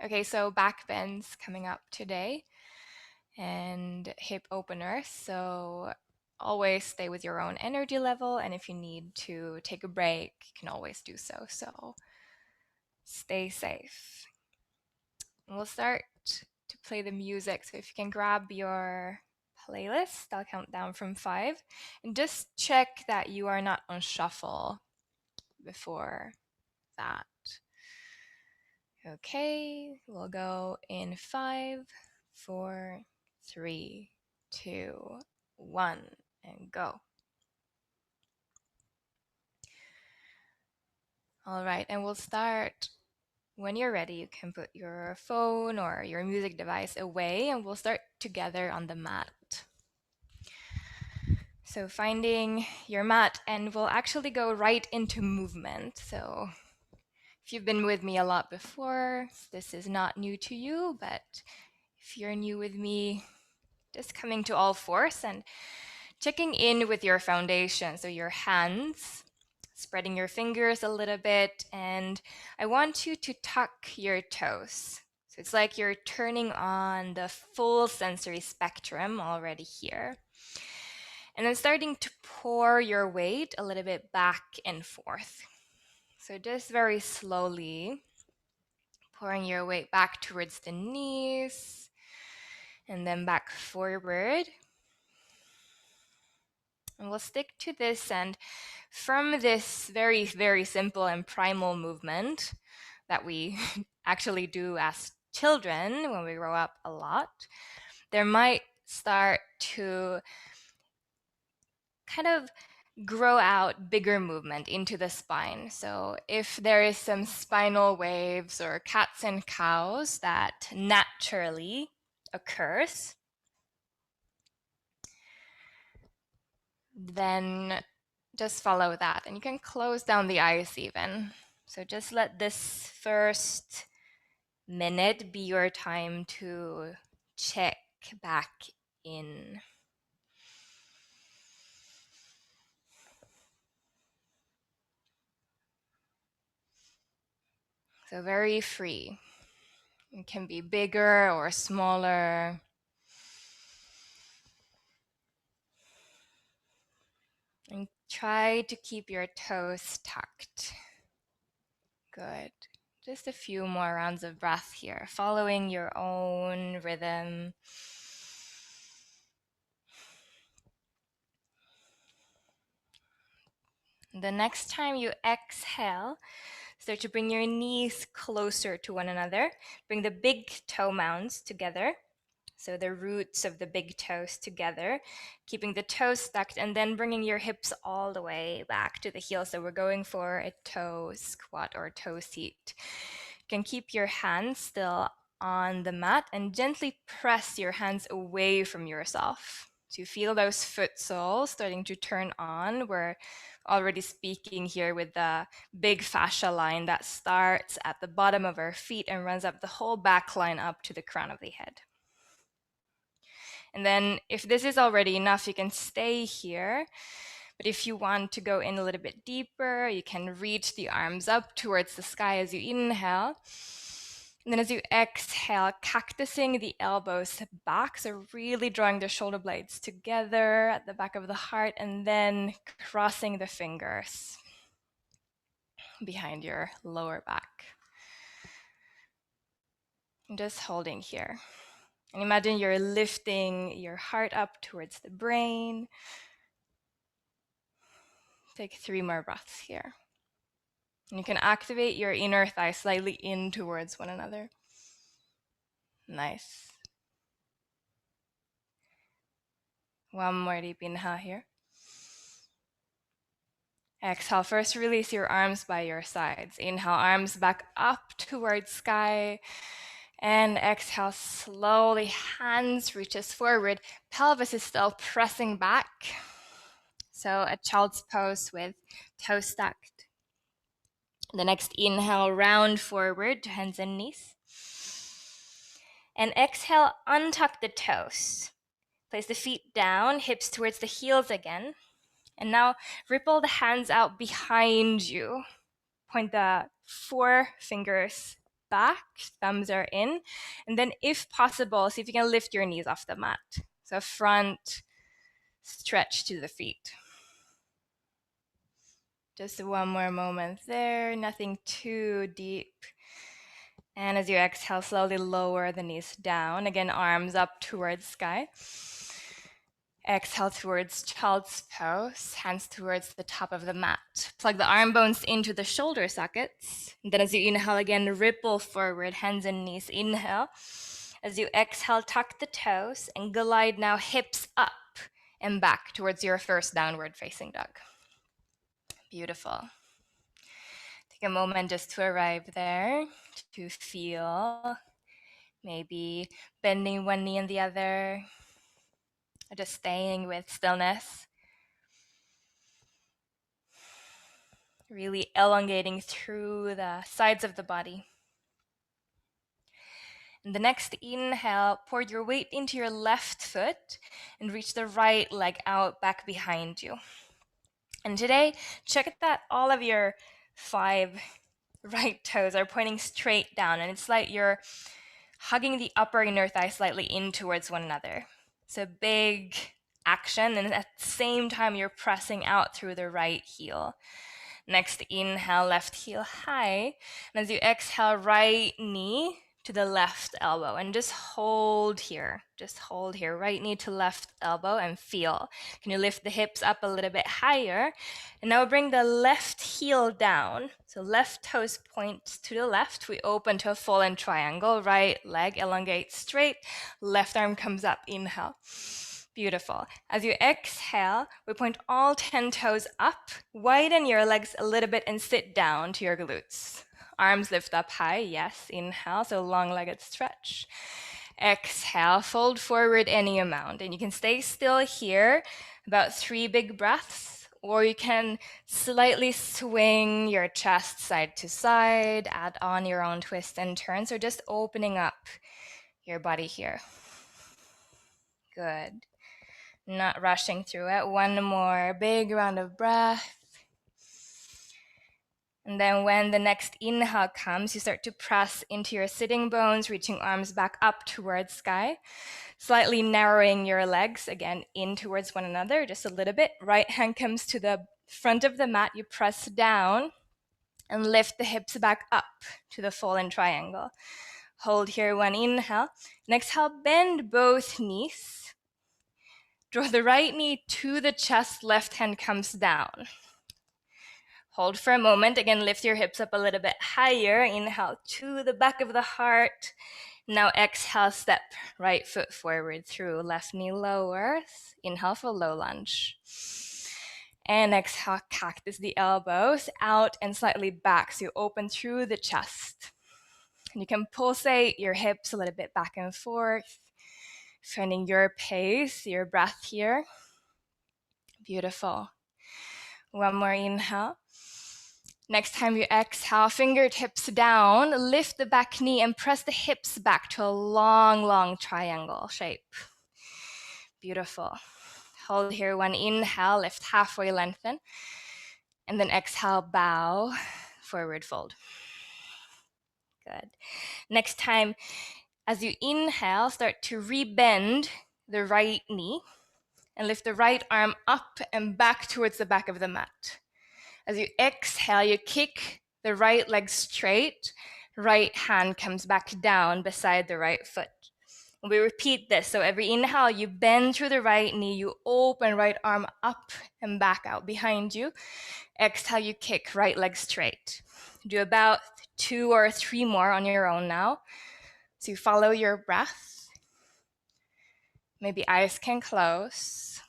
Okay, so back bends coming up today and hip openers. So always stay with your own energy level, and if you need to take a break, you can always do so. So stay safe. And we'll start to play the music. So if you can grab your playlist, I'll count down from 5. And just check that you are not on shuffle before that. Okay, we'll go in 5, 4, 3, 2, 1, and go. All right, and we'll start when you're ready. You can put your phone or your music device away, and we'll start together on the mat. So finding your mat, and we'll actually go right into movement. So if you've been with me a lot before, this is not new to you, but if you're new with me, just coming to all fours and checking in with your foundation. So your hands, spreading your fingers a little bit, and I want you to tuck your toes. So it's like you're turning on the full sensory spectrum already here. And then starting to pour your weight a little bit back and forth. So just very slowly pouring your weight back towards the knees and then back forward. And we'll stick to this, and from this very, very simple and primal movement that we actually do as children when we grow up a lot, there might start to kind of grow out bigger movement into the spine. So if there is some spinal waves or cats and cows that naturally occurs, then just follow that, and you can close down the eyes even. So just let this first minute be your time to check back in. So very free. It can be bigger or smaller. And try to keep your toes tucked. Good. Just a few more rounds of breath here, following your own rhythm. The next time you exhale, start to bring your knees closer to one another. Bring the big toe mounds together. So the roots of the big toes together, keeping the toes stacked, and then bringing your hips all the way back to the heels. So we're going for a toe squat or toe seat. You can keep your hands still on the mat and gently press your hands away from yourself. So you feel those foot soles starting to turn on. We're already speaking here with the big fascia line that starts at the bottom of our feet and runs up the whole back line up to the crown of the head. And then if this is already enough, you can stay here. But if you want to go in a little bit deeper, you can reach the arms up towards the sky as you inhale. And then as you exhale, cactusing the elbows back, so really drawing the shoulder blades together at the back of the heart, and then crossing the fingers behind your lower back. And just holding here. And imagine you're lifting your heart up towards the brain. Take 3 more breaths here. And you can activate your inner thighs slightly in towards one another. Nice. One more deep inhale here. Exhale, first release your arms by your sides. Inhale, arms back up towards sky. And exhale, slowly, hands reaches forward. Pelvis is still pressing back. So a child's pose with toes stacked. The next inhale, round forward to hands and knees. And exhale, untuck the toes. Place the feet down, hips towards the heels again. And now ripple the hands out behind you. Point the 4 fingers back, thumbs are in. And then if possible, see if you can lift your knees off the mat. So front stretch to the feet. Just one more moment there, nothing too deep. And as you exhale, slowly lower the knees down. Again, arms up towards sky. Exhale towards child's pose, hands towards the top of the mat. Plug the arm bones into the shoulder sockets. And then as you inhale again, ripple forward, hands and knees. Inhale. As you exhale, tuck the toes and glide now hips up and back towards your first downward facing dog. Beautiful. Take a moment just to arrive there, to feel maybe bending one knee and the other, or just staying with stillness. Really elongating through the sides of the body. And the next inhale, pour your weight into your left foot and reach the right leg out back behind you. And today, check that all of your 5 right toes are pointing straight down, and it's like you're hugging the upper inner thigh slightly in towards one another. So big action, and at the same time, you're pressing out through the right heel. Next inhale, left heel high. And as you exhale, right knee to the left elbow. And just hold here. Just hold here. Right knee to left elbow and feel. Can you lift the hips up a little bit higher? And now bring the left heel down. So left toes point to the left. We open to a fallen triangle. Right leg elongates straight. Left arm comes up. Inhale. Beautiful. As you exhale, we point all 10 toes up, widen your legs a little bit and sit down to your glutes. Arms lift up high, yes, inhale, so long-legged stretch. Exhale, fold forward any amount, and you can stay still here, about 3 big breaths, or you can slightly swing your chest side to side, add on your own twists and turns, or just opening up your body here. Good. Not rushing through it. One more big round of breath. And then when the next inhale comes, you start to press into your sitting bones, reaching arms back up towards sky, slightly narrowing your legs, again, in towards one another, just a little bit. Right hand comes to the front of the mat. You press down and lift the hips back up to the fallen triangle. Hold here, one inhale. And exhale, bend both knees. Draw the right knee to the chest, left hand comes down. Hold for a moment. Again, lift your hips up a little bit higher. Inhale to the back of the heart. Now exhale, step right foot forward through. Left knee lowers. Inhale for low lunge. And exhale, cactus the elbows out and slightly back. So you open through the chest. And you can pulsate your hips a little bit back and forth, finding your pace, your breath here. Beautiful. One more inhale. Next time you exhale, fingertips down, lift the back knee and press the hips back to a long, long triangle shape. Beautiful. Hold here, one inhale, lift halfway, lengthen. And then exhale, bow, forward fold. Good. Next time, as you inhale, start to rebend the right knee and lift the right arm up and back towards the back of the mat. As you exhale, you kick the right leg straight, right hand comes back down beside the right foot. And we repeat this. So every inhale, you bend through the right knee, you open right arm up and back out behind you. Exhale, you kick right leg straight. Do about 2 or 3 more on your own now. So you follow your breath. Maybe eyes can close.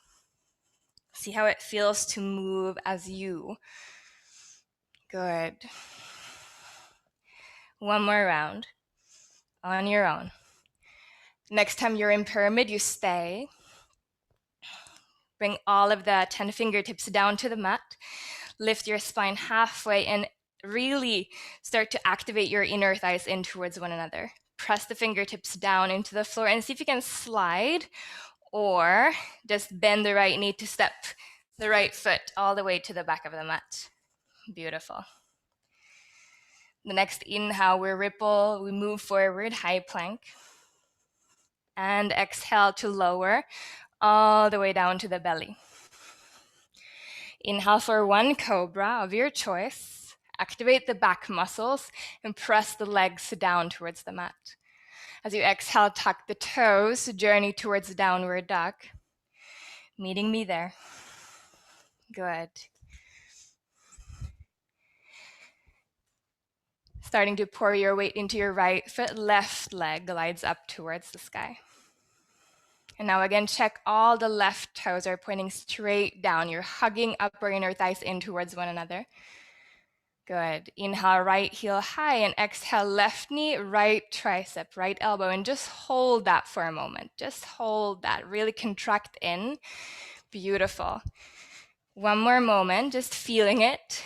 See how it feels to move as you. Good. One more round on your own. Next time you're in pyramid, you stay. Bring all of the 10 fingertips down to the mat. Lift your spine halfway and really start to activate your inner thighs in towards one another. Press the fingertips down into the floor and see if you can slide or just bend the right knee to step the right foot all the way to the back of the mat. Beautiful. The next inhale, we ripple, we move forward, high plank. And exhale to lower all the way down to the belly. Inhale for one cobra of your choice. Activate the back muscles and press the legs down towards the mat. As you exhale, tuck the toes, journey towards downward dog. Meeting me there. Good. Starting to pour your weight into your right foot, left leg glides up towards the sky. And now again, check all the left toes are pointing straight down. You're hugging upper inner thighs in towards one another. Good. Inhale, right heel high, and exhale, left knee, right tricep, right elbow, and just hold that for a moment. Just hold that. Really contract in. Beautiful. One more moment, just feeling it.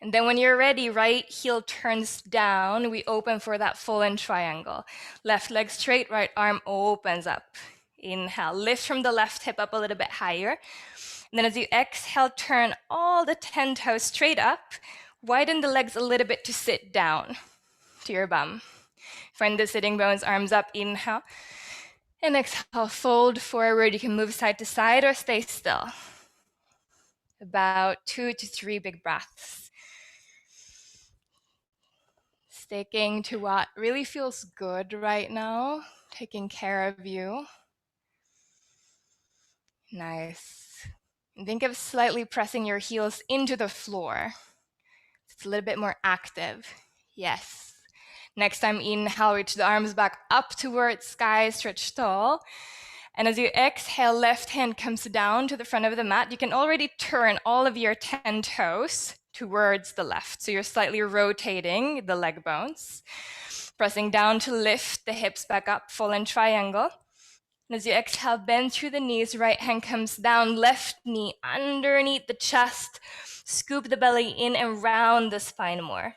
And then when you're ready, right heel turns down. We open for that full-in triangle. Left leg straight, right arm opens up. Inhale, lift from the left hip up a little bit higher. And then as you exhale, turn all the 10 toes straight up. Widen the legs a little bit to sit down to your bum. Find the sitting bones, arms up, inhale. And exhale, fold forward. You can move side to side or stay still. About 2 to 3 big breaths. Sticking to what really feels good right now, taking care of you. Nice. And think of slightly pressing your heels into the floor. It's a little bit more active. Yes. Next time, inhale, reach the arms back up towards sky, stretch tall. And as you exhale, left hand comes down to the front of the mat. You can already turn all of your 10 toes towards the left. So you're slightly rotating the leg bones. Pressing down to lift the hips back up, full-in triangle. And as you exhale, bend through the knees, right hand comes down, left knee underneath the chest. Scoop the belly in and round the spine more.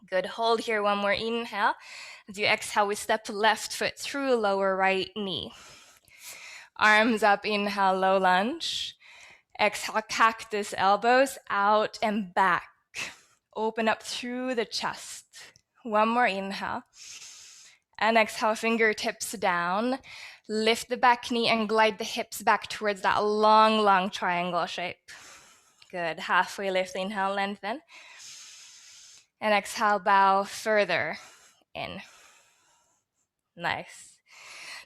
Good, hold here, one more inhale. As you exhale, we step left foot through lower right knee. Arms up, inhale, low lunge. Exhale, cactus, elbows out and back. Open up through the chest. One more inhale. And exhale, fingertips down. Lift the back knee and glide the hips back towards that long, long triangle shape. Good, halfway lift, inhale, lengthen. And exhale, bow further in. Nice.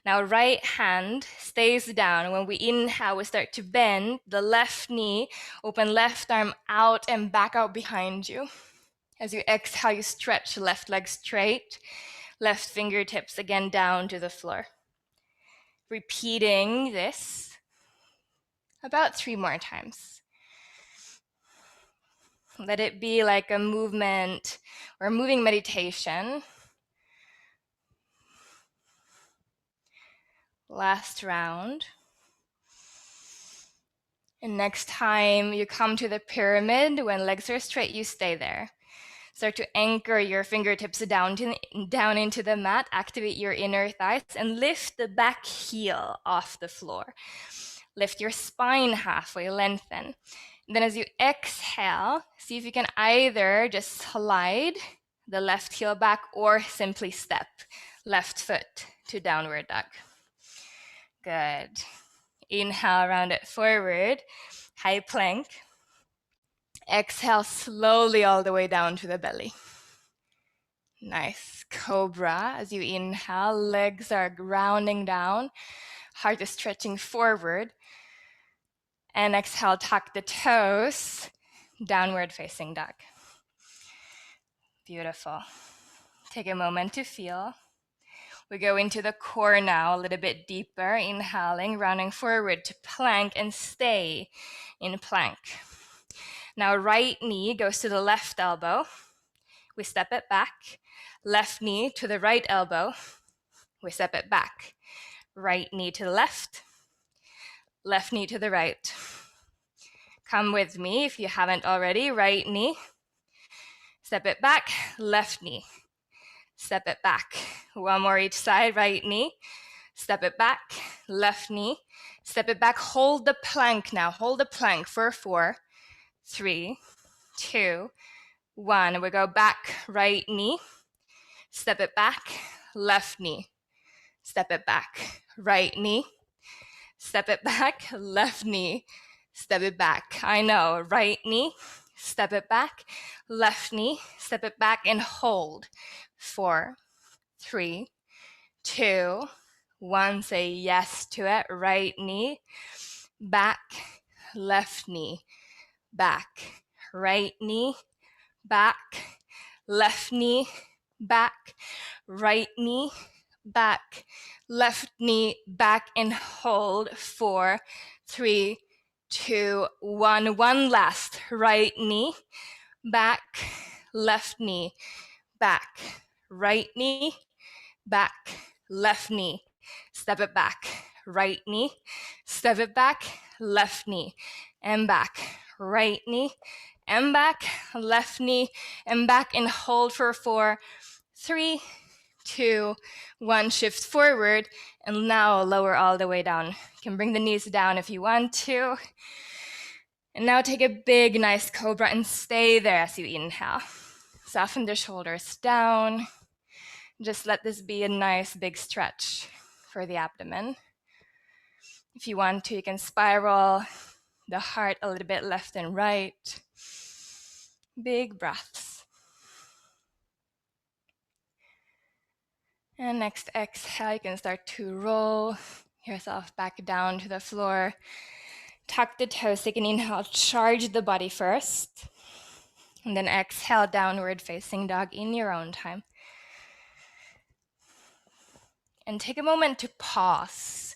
Now, right hand stays down. When we inhale, we start to bend the left knee, open left arm out and back out behind you. As you exhale, you stretch left leg straight, left fingertips again down to the floor. Repeating this about 3 more times. Let it be like a movement or moving meditation. Last round. And next time you come to the pyramid, when legs are straight, you stay there. Start to anchor your fingertips down into the mat, activate your inner thighs, and lift the back heel off the floor. Lift your spine halfway, lengthen. And then as you exhale, see if you can either just slide the left heel back or simply step left foot to downward dog. Good. Inhale, round it forward, high plank. Exhale slowly all the way down to the belly. Nice. Cobra. As you inhale, legs are grounding down, heart is stretching forward. And exhale, tuck the toes, downward facing dog. Beautiful. Take a moment to feel. We go into the core now, a little bit deeper, inhaling, rounding forward to plank and stay in plank. Now right knee goes to the left elbow. We step it back. Left knee to the right elbow. We step it back. Right knee to the left. Left knee to the right. Come with me if you haven't already. Right knee. Step it back. Left knee. Step it back. One more each side. Right knee. Step it back. Left knee. Step it back. Hold the plank now. Hold the plank for 4, 3, 2, 1. We go back, right knee, step it back, left knee, step it back, right knee, step it back, left knee, step it back. I know, right knee, step it back, left knee, step it back and hold. 4, 3, 2, 1. Say yes to it. Right knee, back, left knee, back, right knee, back, left knee, back, right knee, back, left knee, back and hold. 4, 3, 2, 1. One last. Right knee, back, left knee, back, right knee, back, left knee, step it back, right knee, step it back, left knee, and back, right knee, and back, left knee, and back, and hold for 4, 3, 2, 1. Shift forward, and now lower all the way down. You can bring the knees down if you want to. And now take a big, nice cobra and stay there as you inhale. Soften the shoulders down. Just let this be a nice big stretch for the abdomen. If you want to, you can spiral the heart a little bit left and right. Big breaths. And next exhale, you can start to roll yourself back down to the floor. Tuck the toes, take an inhale, charge the body first. And then exhale, downward facing dog in your own time. And take a moment to pause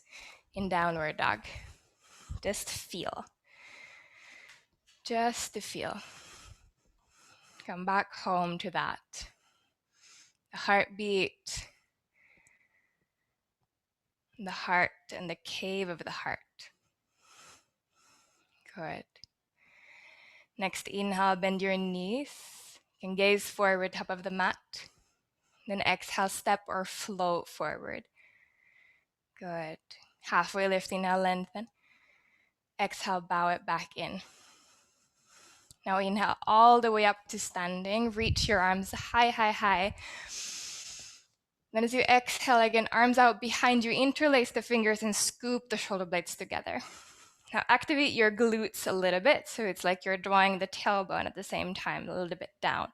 in downward dog. Just feel. Just to feel. Come back home to that. The heartbeat, the heart, and the cave of the heart. Good. Next inhale, bend your knees. You can gaze forward, top of the mat. Then exhale, step or float forward. Good. Halfway lift, inhale, lengthen. Exhale, bow it back in. Now inhale all the way up to standing. Reach your arms high, high, high. Then as you exhale again, arms out behind you, interlace the fingers and scoop the shoulder blades together. Now activate your glutes a little bit, so it's like you're drawing the tailbone at the same time, a little bit down.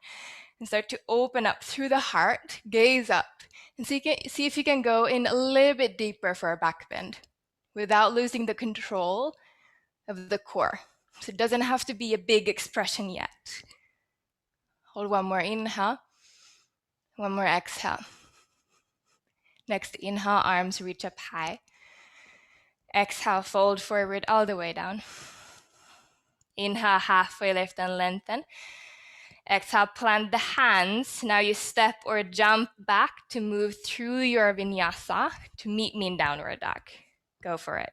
And start to open up through the heart, gaze up, and see if you can go in a little bit deeper for a back bend without losing the control of the core. So it doesn't have to be a big expression yet. Hold one more inhale, one more exhale. Next inhale, arms reach up high. Exhale, fold forward all the way down. Inhale, halfway lift and lengthen. Exhale, plant the hands. Now you step or jump back to move through your vinyasa to meet me in downward dog. Go for it.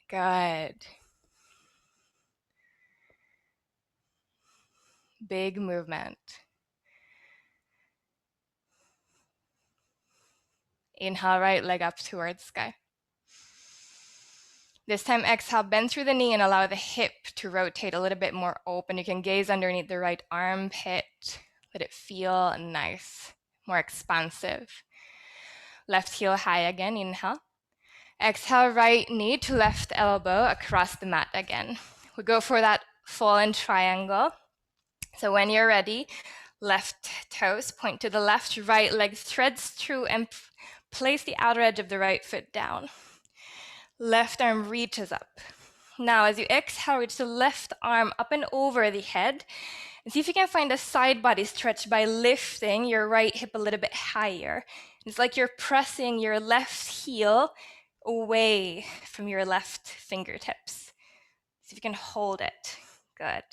Good. Big movement. Inhale, right leg up towards sky. This time, exhale, bend through the knee and allow the hip to rotate a little bit more open. You can gaze underneath the right armpit. Let it feel nice, more expansive. Left heel high again, inhale. Exhale, right knee to left elbow across the mat again. We go for that fallen triangle. So when you're ready, left toes point to the left, right leg threads through and place the outer edge of the right foot down. Left arm reaches up. Now, as you exhale, reach the left arm up and over the head. And see if you can find a side body stretch by lifting your right hip a little bit higher. It's like you're pressing your left heel away from your left fingertips. See if you can hold it. Good.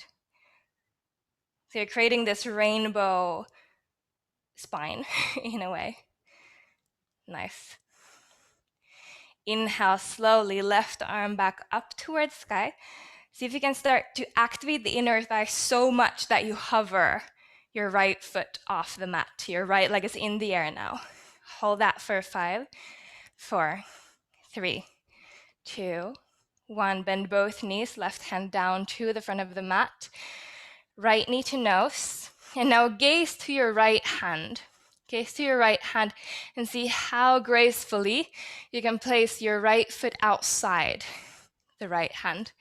So you're creating this rainbow spine in a way. Nice. Inhale slowly, left arm back up towards sky. See if you can start to activate the inner thigh so much that you hover your right foot off the mat. Your right leg is in the air now. Hold that for 5, 4, 3, 2, 1. Bend both knees, left hand down to the front of the mat. Right knee to nose. And now gaze to your right hand. Gaze to your right hand and see how gracefully you can place your right foot outside the right hand.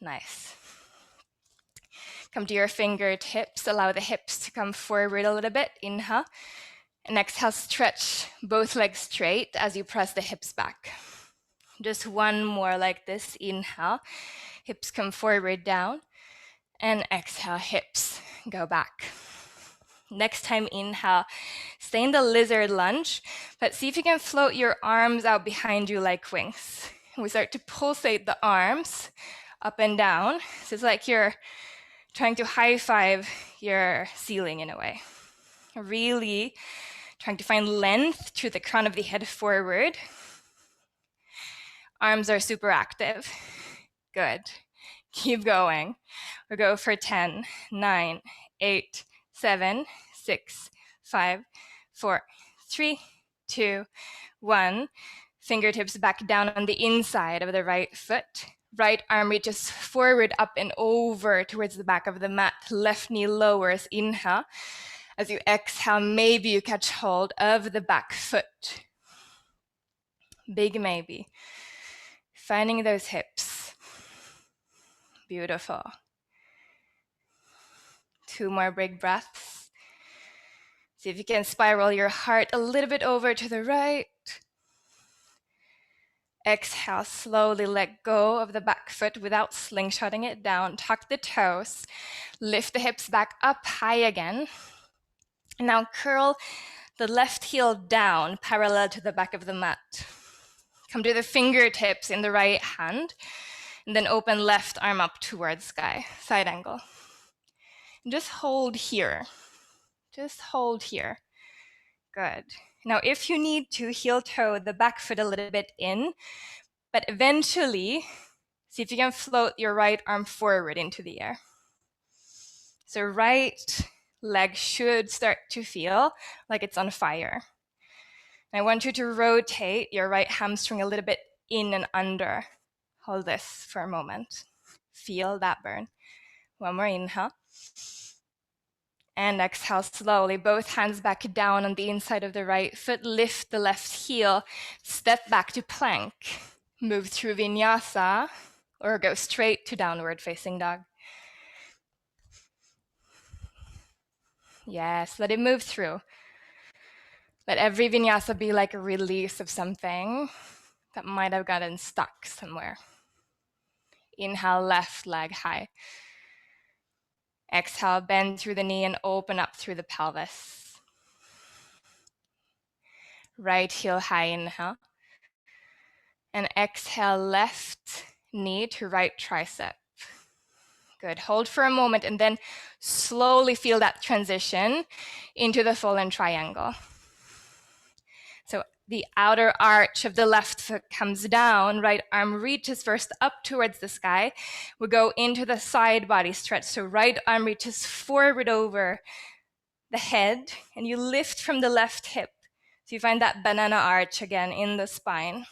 Nice. Come to your fingertips. Allow the hips to come forward a little bit. Inhale. And exhale, stretch both legs straight as you press the hips back. Just one more like this. Inhale. Hips come forward, down. And exhale, hips go back. Next time, inhale, stay in the lizard lunge, but see if you can float your arms out behind you like wings. We start to pulsate the arms up and down. So it's like you're trying to high five your ceiling in a way. Really trying to find length through the crown of the head forward. Arms are super active. Good. Keep going. We'll go for 10, 9, 8, 7, 6, 5, 4, 3, 2, 1. Fingertips back down on the inside of the right foot. Right arm reaches forward, up and over towards the back of the mat. Left knee lowers. Inhale. As you exhale, maybe you catch hold of the back foot. Big maybe. Finding those hips. Beautiful. 2 more big breaths. See if you can spiral your heart a little bit over to the right. Exhale, slowly let go of the back foot without slingshotting it down. Tuck the toes. Lift the hips back up high again. Now curl the left heel down, parallel to the back of the mat. Come to the fingertips in the right hand, and then open left arm up towards sky, side angle. And just hold here. Just hold here. Good. Now, if you need to, heel toe the back foot a little bit in, but eventually, see if you can float your right arm forward into the air. So right leg should start to feel like it's on fire. And I want you to rotate your right hamstring a little bit in and under. Hold this for a moment. Feel that burn. One more inhale. And exhale slowly, both hands back down on the inside of the right foot. Lift the left heel, step back to plank. Move through vinyasa or go straight to downward facing dog. Yes, let it move through. Let every vinyasa be like a release of something that might have gotten stuck somewhere. Inhale, left leg high. Exhale, bend through the knee and open up through the pelvis. Right heel high, inhale. And exhale, left knee to right tricep. Good. Hold for a moment and then slowly feel that transition into the fallen triangle. So the outer arch of the left foot comes down, right arm reaches first up towards the sky. We go into the side body stretch. So right arm reaches forward over the head and you lift from the left hip. So you find that banana arch again in the spine.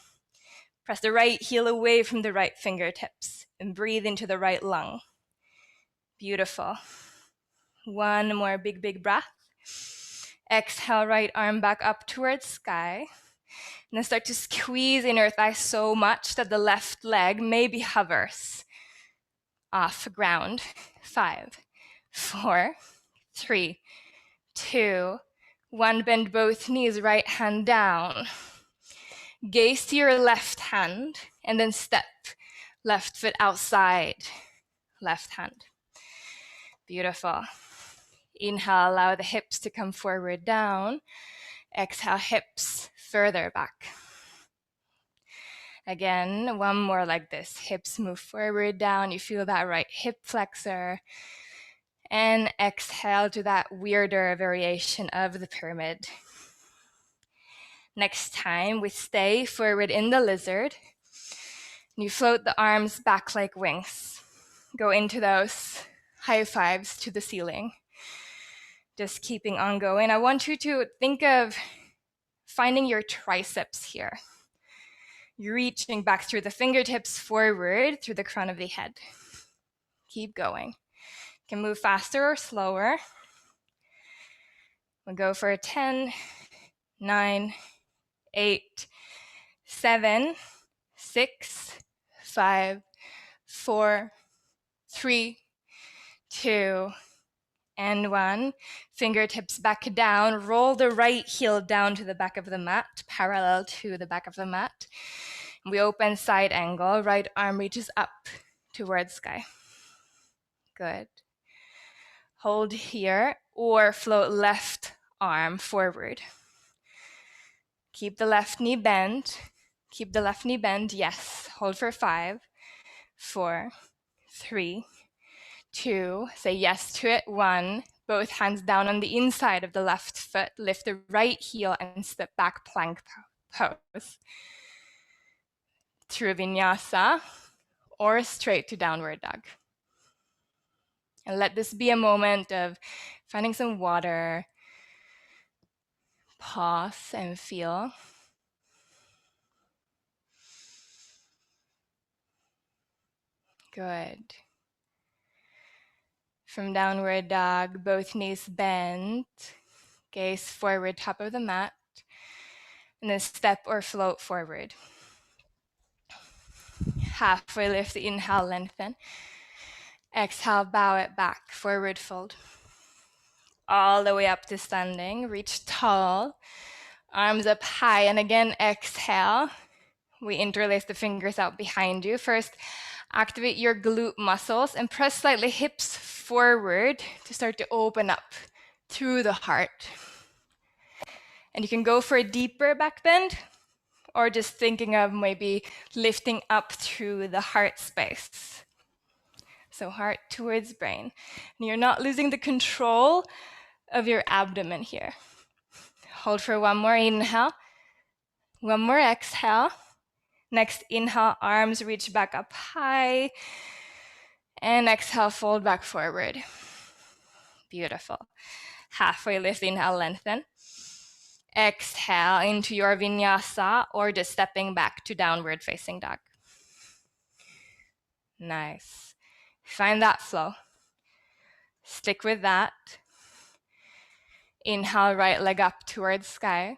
Press the right heel away from the right fingertips and breathe into the right lung. Beautiful. One more big breath. Exhale, right arm back up towards sky. And then start to squeeze inner thigh so much that the left leg maybe hovers off ground. 5, 4, 3, 2, 1. Bend both knees, right hand down. Gaze to your left hand and then step left foot outside, left hand. Beautiful. Inhale, allow the hips to come forward, down. Exhale, hips further back. Again, one more like this. Hips move forward, down. You feel that right hip flexor. And exhale to that weirder variation of the pyramid. Next time, we stay forward in the lizard. You float the arms back like wings. Go into those high fives to the ceiling. Just keeping on going. I want you to think of finding your triceps here. You're reaching back through the fingertips forward through the crown of the head. Keep going. You can move faster or slower. We'll go for 10, 9, 8, 7, 6, 5, 4, 3, 2, and 1. Fingertips back down. Roll the right heel down to the back of the mat, parallel to the back of the mat. We open side angle. Right arm reaches up towards sky. Good. Hold here or float left arm forward. Keep the left knee bent. Keep the left knee bent. Yes. Hold for 5, 4, 3, 2. Say yes to it. 1. Both hands down on the inside of the left foot. Lift the right heel and step back plank pose. Through vinyasa or straight to downward dog. And let this be a moment of finding some water. Pause and feel. Good. From downward dog, both knees bent, gaze forward, top of the mat, and then step or float forward. Halfway lift, inhale, lengthen. Exhale, bow it back, forward fold. All the way up to standing, reach tall, arms up high, and again, exhale. We interlace the fingers out behind you. First, activate your glute muscles and press slightly hips forward to start to open up through the heart. And you can go for a deeper back bend or just thinking of maybe lifting up through the heart space. So heart towards brain. And you're not losing the control of your abdomen here. Hold for one more inhale. One more exhale. Next inhale, arms reach back up high. And exhale, fold back forward. Beautiful. Halfway lift, inhale, lengthen. Exhale into your vinyasa or just stepping back to downward facing dog. Nice. Find that flow. Stick with that. Inhale, right leg up towards sky.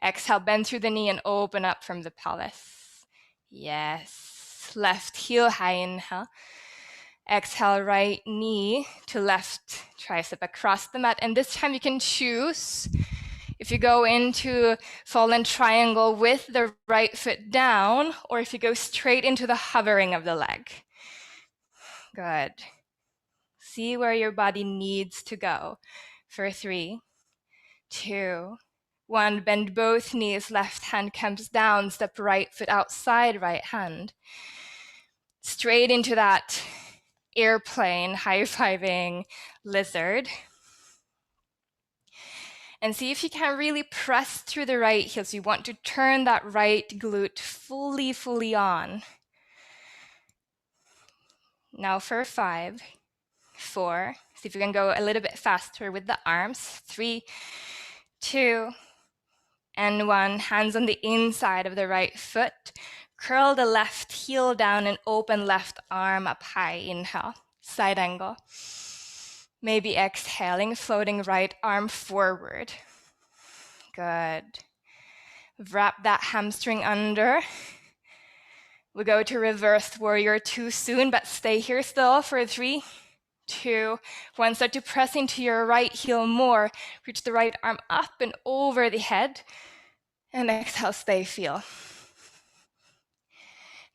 Exhale, bend through the knee and open up from the pelvis. Yes. Left heel high, inhale. Exhale, right knee to left tricep across the mat. And this time you can choose if you go into fallen triangle with the right foot down, or if you go straight into the hovering of the leg. Good. See where your body needs to go. For 3, 2, 1. Bend both knees, left hand comes down, step right foot outside, right hand. Straight into that airplane, high-fiving lizard. And see if you can really press through the right heel. So you want to turn that right glute fully on. Now for 5, 4. See if you can go a little bit faster with the arms. 3, 2, and 1. Hands on the inside of the right foot. Curl the left heel down and open left arm up high. Inhale, side angle. Maybe exhaling, floating right arm forward. Good. Wrap that hamstring under. We go to reverse warrior 2 soon, but stay here still for 3, 2, 1. Start to press into your right heel more. Reach the right arm up and over the head. And exhale, stay, feel.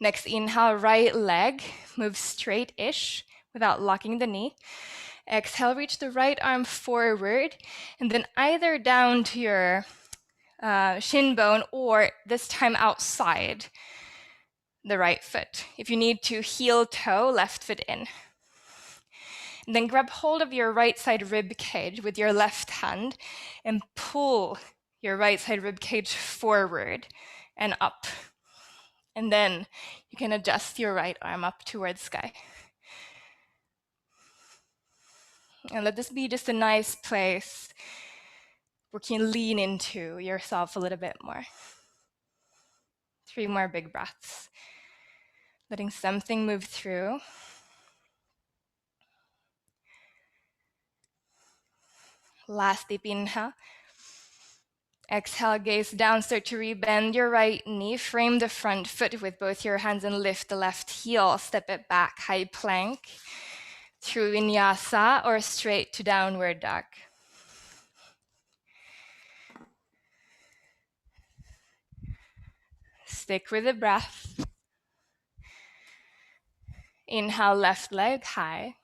Next inhale, right leg. Move straight-ish without locking the knee. Exhale, reach the right arm forward. And then either down to your shin bone or this time outside the right foot. If you need to, heel toe, left foot in. And then grab hold of your right side rib cage with your left hand and pull your right side rib cage forward and up. And then you can adjust your right arm up towards sky. And let this be just a nice place where you can lean into yourself a little bit more. 3 more big breaths. Letting something move through. Last deep inhale. Exhale, gaze down, start to rebend your right knee, frame the front foot with both your hands and lift the left heel, step it back, high plank, through vinyasa or straight to downward dog. Stick with the breath. Inhale, left leg high.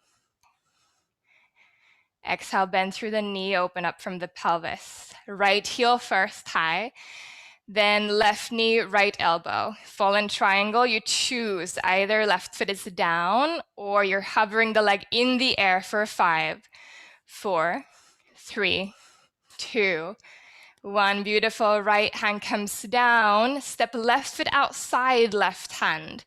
Exhale, bend through the knee, open up from the pelvis. Right heel first, high. Then left knee, right elbow. Fallen triangle, you choose. Either left foot is down or you're hovering the leg in the air for 5, 4, 3, 2, 1. Beautiful. Right hand comes down. Step left foot outside left hand.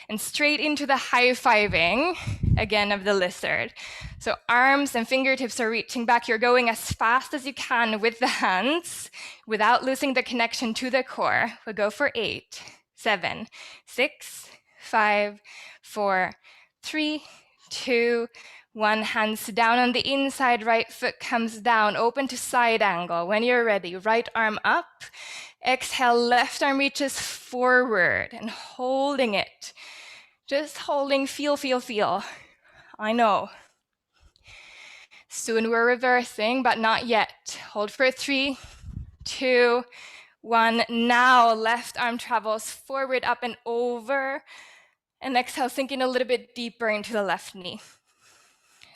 And straight into the high-fiving, again, of the lizard. So arms and fingertips are reaching back. You're going as fast as you can with the hands without losing the connection to the core. We'll go for 8, 7, 6, 5, 4, 3, 2, 1. Hands down on the inside, right foot comes down, open to side angle. When you're ready, right arm up. Exhale, left arm reaches forward and holding it. Just holding, feel, feel, feel. I know. Soon we're reversing, but not yet. Hold for 3, 2, 1. Now left arm travels forward, up and over. And exhale, sinking a little bit deeper into the left knee.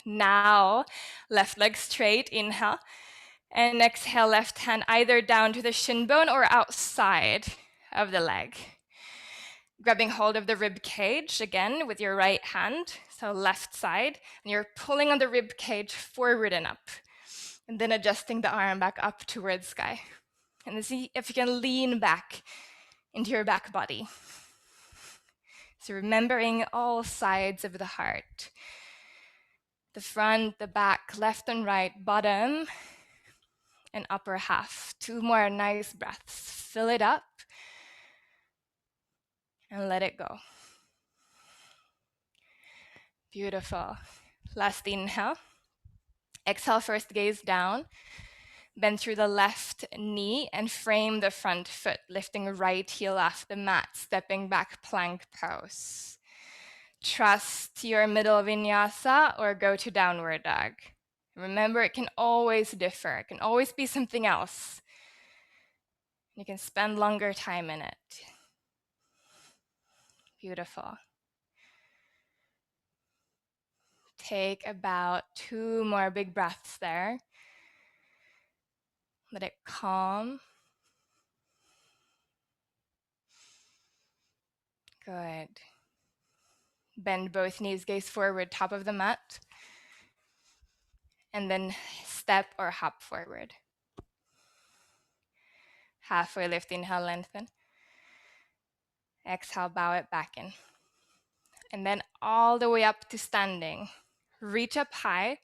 Now, left leg straight, inhale. And exhale, left hand either down to the shin bone or outside of the leg. Grabbing hold of the rib cage again with your right hand, so left side, and you're pulling on the rib cage forward and up, and then adjusting the arm back up towards sky. And see if you can lean back into your back body. So remembering all sides of the heart. The front, the back, left and right, bottom, and upper half. 2 more nice breaths. Fill it up and let it go. Beautiful. Last inhale. Exhale, first gaze down. Bend through the left knee and frame the front foot, lifting right heel off the mat, stepping back, plank pose. Trust your middle vinyasa or go to downward dog. Remember, it can always differ. It can always be something else. You can spend longer time in it. Beautiful. Take about 2 more big breaths there. Let it calm. Good. Bend both knees, gaze forward, top of the mat. And then step or hop forward. Halfway lift, inhale, lengthen. Exhale, bow it back in. And then all the way up to standing. Reach up high.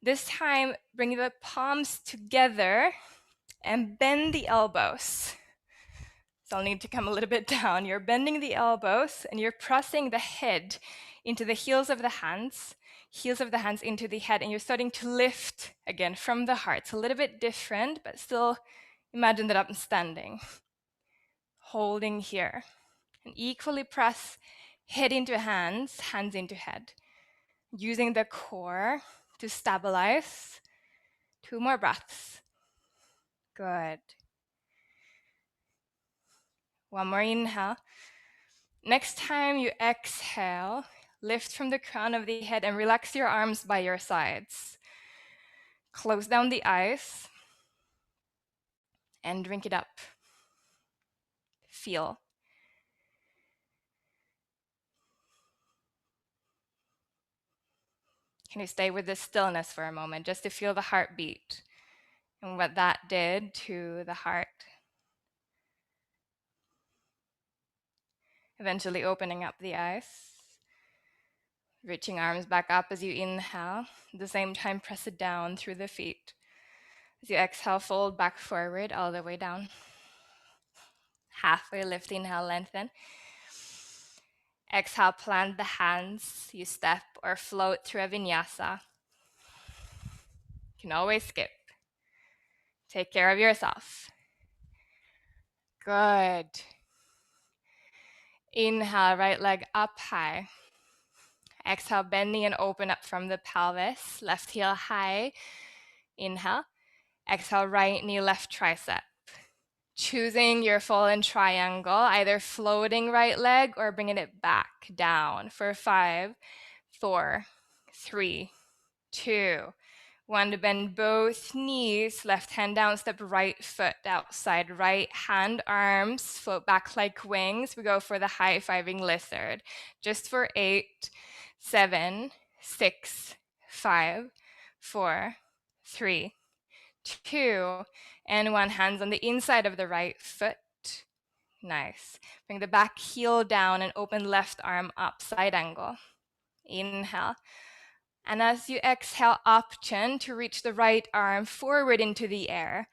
This time, bring the palms together and bend the elbows. So I'll need to come a little bit down. You're bending the elbows and you're pressing the head into the heels of the hands into the head, and you're starting to lift again from the heart. It's a little bit different, but still imagine that I'm standing. Holding here. And equally press head into hands into head. Using the core to stabilize. 2 more breaths. Good. 1 more inhale. Next time you exhale, lift from the crown of the head and relax your arms by your sides. Close down the eyes and drink it up. Feel. Can you stay with this stillness for a moment just to feel the heartbeat and what that did to the heart? Eventually opening up the eyes. Reaching arms back up as you inhale. At the same time, press it down through the feet. As you exhale, fold back forward all the way down. Halfway lift, inhale, lengthen. Exhale, plant the hands. You step or float through a vinyasa. You can always skip. Take care of yourself. Good. Inhale, right leg up high. Exhale, bend knee and open up from the pelvis. Left heel high. Inhale. Exhale, right knee, left tricep. Choosing your full in triangle, either floating right leg or bringing it back down for 5, 4, 3, 2, 1 to bend both knees, left hand down, step right foot outside, right hand, arms, float back like wings. We go for the high-fiving lizard. Just for 8, 7, 6, 5, 4, 3, 2, and 1. Hands on the inside of the right foot. Nice. Bring the back heel down and open left arm up, side angle. Inhale. And as you exhale, up chin to reach the right arm forward into the air.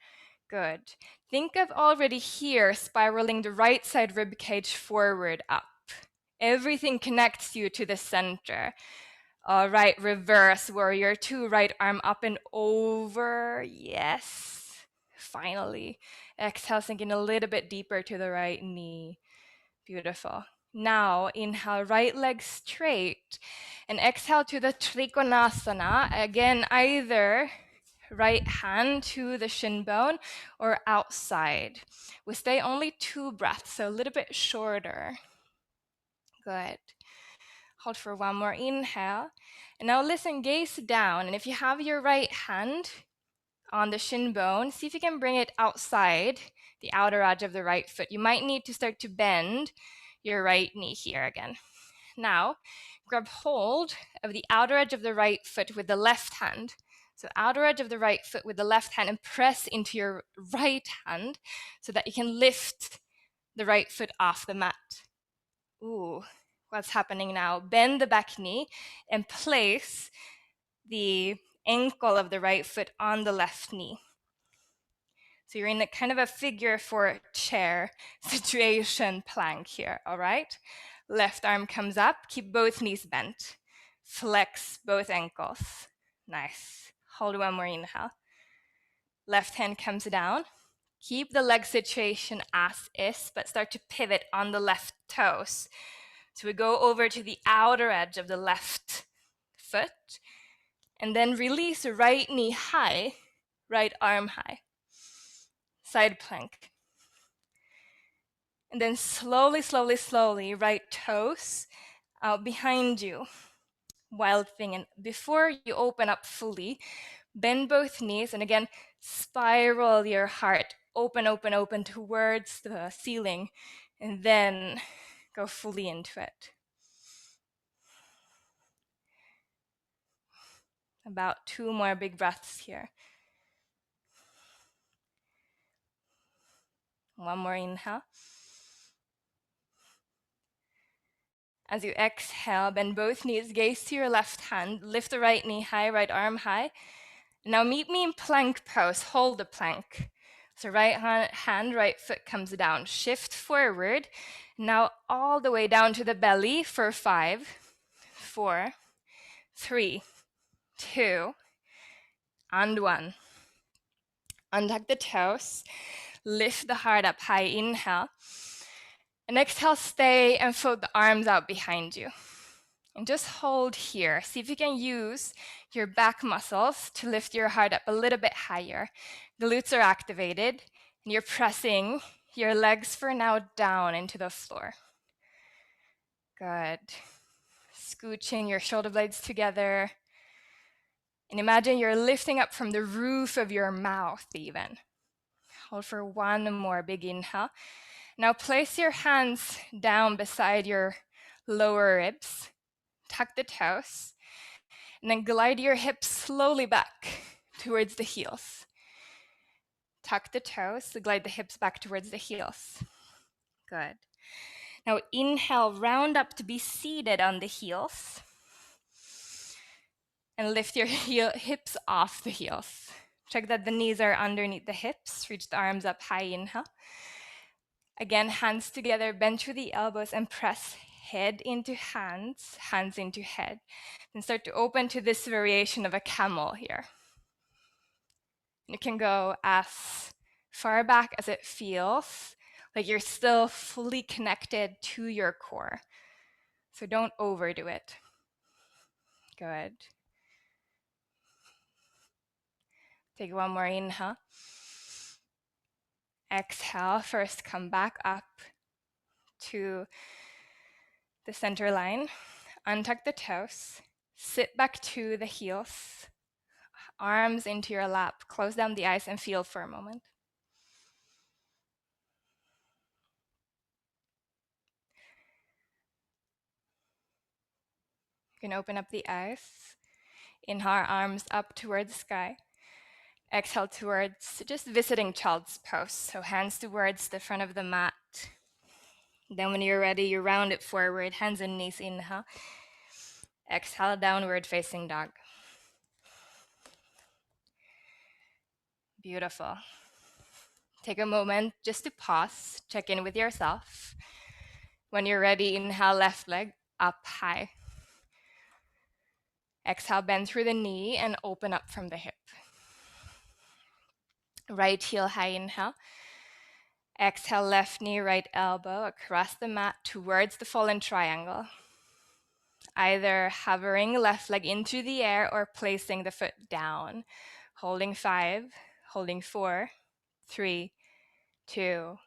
Good. Think of already here spiraling the right side rib cage forward up. Everything connects you to the center. All right, reverse warrior 2, right arm up and over. Yes. Finally. Exhale, sinking a little bit deeper to the right knee. Beautiful. Now, inhale, right leg straight, and exhale to the Trikonasana. Again, either right hand to the shin bone or outside. We stay only 2 breaths, so a little bit shorter. Good. Hold for 1 more inhale. And now listen, gaze down. And if you have your right hand on the shin bone, see if you can bring it outside the outer edge of the right foot. You might need to start to bend your right knee here again. Now, grab hold of the outer edge of the right foot with the left hand. So outer edge of the right foot with the left hand and press into your right hand so that you can lift the right foot off the mat. Ooh, what's happening now? Bend the back knee and place the ankle of the right foot on the left knee. So you're in a kind of a figure 4 chair situation plank here, all right? Left arm comes up, keep both knees bent. Flex both ankles. Nice. Hold 1 more inhale. Left hand comes down. Keep the leg situation as is, but start to pivot on the left toes. So we go over to the outer edge of the left foot, and then release the right knee high, right arm high. Side plank. And then slowly, slowly, slowly, right toes out behind you. Wild thing. And before you open up fully, bend both knees and again, spiral your heart. Open, open, open towards the ceiling. And then go fully into it. About 2 more big breaths here. 1 more inhale. As you exhale, bend both knees, gaze to your left hand, lift the right knee high, right arm high. Now meet me in plank pose, hold the plank. So right hand, right foot comes down, shift forward. Now all the way down to the belly for 5, 4, 3, 2, and 1. Untuck the toes, lift the heart up high, inhale. And exhale, stay and float the arms out behind you. And just hold here. See if you can use your back muscles to lift your heart up a little bit higher. Glutes are activated, and you're pressing your legs for now down into the floor. Good. Scooching your shoulder blades together. And imagine you're lifting up from the roof of your mouth even. Hold for 1 more big inhale. Now place your hands down beside your lower ribs. Tuck the toes. And then glide your hips slowly back towards the heels. Tuck the toes, glide the hips back towards the heels. Good. Now inhale, round up to be seated on the heels. And lift your hips off the heels. Check that the knees are underneath the hips. Reach the arms up high, inhale. Again, hands together, bend through the elbows and press head into hands, hands into head. And start to open to this variation of a camel here. You can go as far back as it feels, like you're still fully connected to your core. So don't overdo it. Good. Take one more inhale. Exhale, first come back up to the center line. Untuck the toes. Sit back to the heels. Arms into your lap. Close down the eyes and feel for a moment. You can open up the eyes. Inhale, arms up towards the sky. Exhale towards just visiting child's pose. So hands towards the front of the mat. Then when you're ready, you round it forward, hands and knees, inhale. Exhale, downward facing dog. Beautiful. Take a moment just to pause, check in with yourself. When you're ready, inhale, left leg up high. Exhale, bend through the knee and open up from the hip. Right heel high, inhale. Exhale, left knee, right elbow across the mat towards the fallen triangle. Either hovering left leg into the air or placing the foot down. Holding 5, holding 4, 3, 2,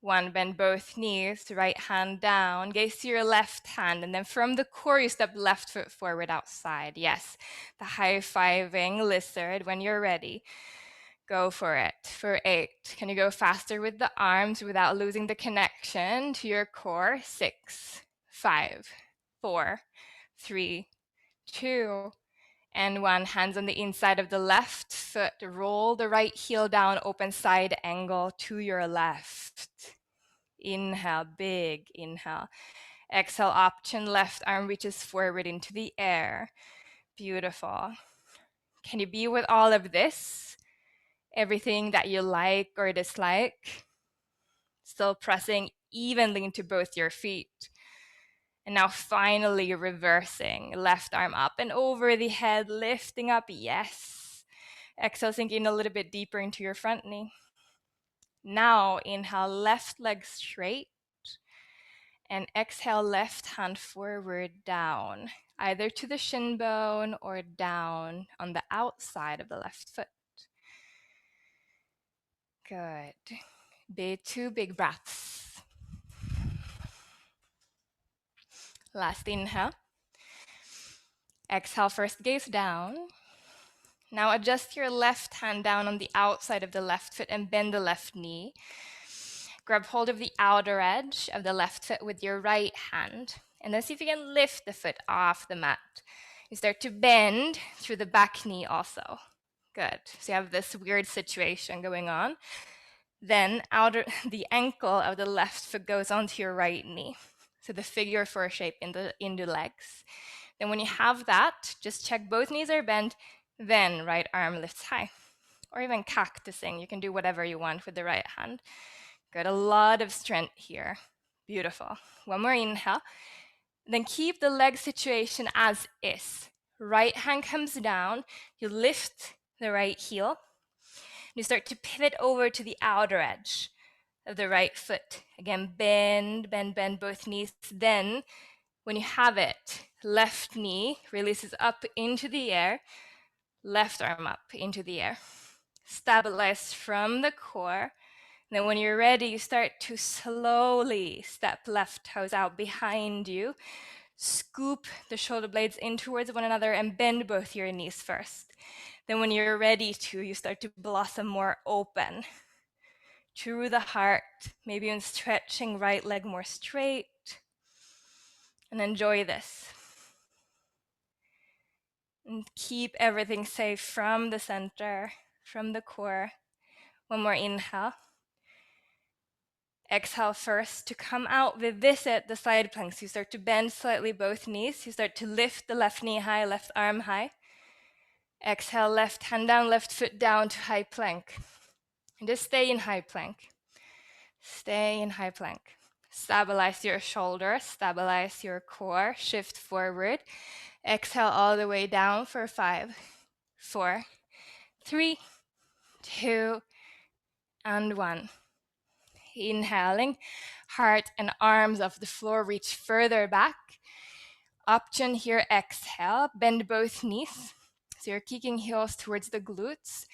1. Bend both knees, right hand down, gaze to your left hand, and then from the core, you step left foot forward outside. Yes, the high-fiving lizard when you're ready. Go for it. For 8. Can you go faster with the arms without losing the connection to your core? 6, 5, 4, 3, 2, and 1. Hands on the inside of the left foot. Roll the right heel down, open side angle to your left. Inhale, big inhale. Exhale, option, left arm reaches forward into the air. Beautiful. Can you be with all of this? Everything that you like or dislike? Still pressing evenly into both your feet. And now finally reversing. Left arm up and over the head, lifting up. Yes. Exhale, sink in a little bit deeper into your front knee. Now inhale, left leg straight. And exhale, left hand forward down, either to the shin bone or down on the outside of the left foot. Good. Two big breaths. Last inhale. Exhale, first gaze down. Now adjust your left hand down on the outside of the left foot and bend the left knee. Grab hold of the outer edge of the left foot with your right hand. And then see if you can lift the foot off the mat. You start to bend through the back knee also. Good. So you have this weird situation going on. Then the ankle of the left foot goes onto your right knee. So the figure 4 shape in the legs. Then when you have that, just check both knees are bent, then right arm lifts high. Or even cactusing. You can do whatever you want with the right hand. Good. A lot of strength here. Beautiful. One more inhale. Then keep the leg situation as is. Right hand comes down. You lift the right heel. You start to pivot over to the outer edge of the right foot. Again, bend, bend, bend both knees. Then, when you have it, left knee releases up into the air, left arm up into the air. Stabilize from the core. Then when you're ready, you start to slowly step left toes out behind you. Scoop the shoulder blades in towards one another and bend both your knees first. Then when you're ready to, you start to blossom more open through the heart, maybe even stretching right leg more straight. And enjoy this. And keep everything safe from the center, from the core. One more inhale. Exhale first to come out, revisit the side planks. You start to bend slightly both knees. You start to lift the left knee high, left arm high. Exhale, left hand down, left foot down to high plank. And just stay in high plank. Stay in high plank. Stabilize your shoulders, stabilize your core, shift forward. Exhale all the way down for 5, 4, 3, 2, and 1. Inhaling, heart and arms off the floor, reach further back. Option here, exhale, bend both knees. So you're kicking heels towards the glutes,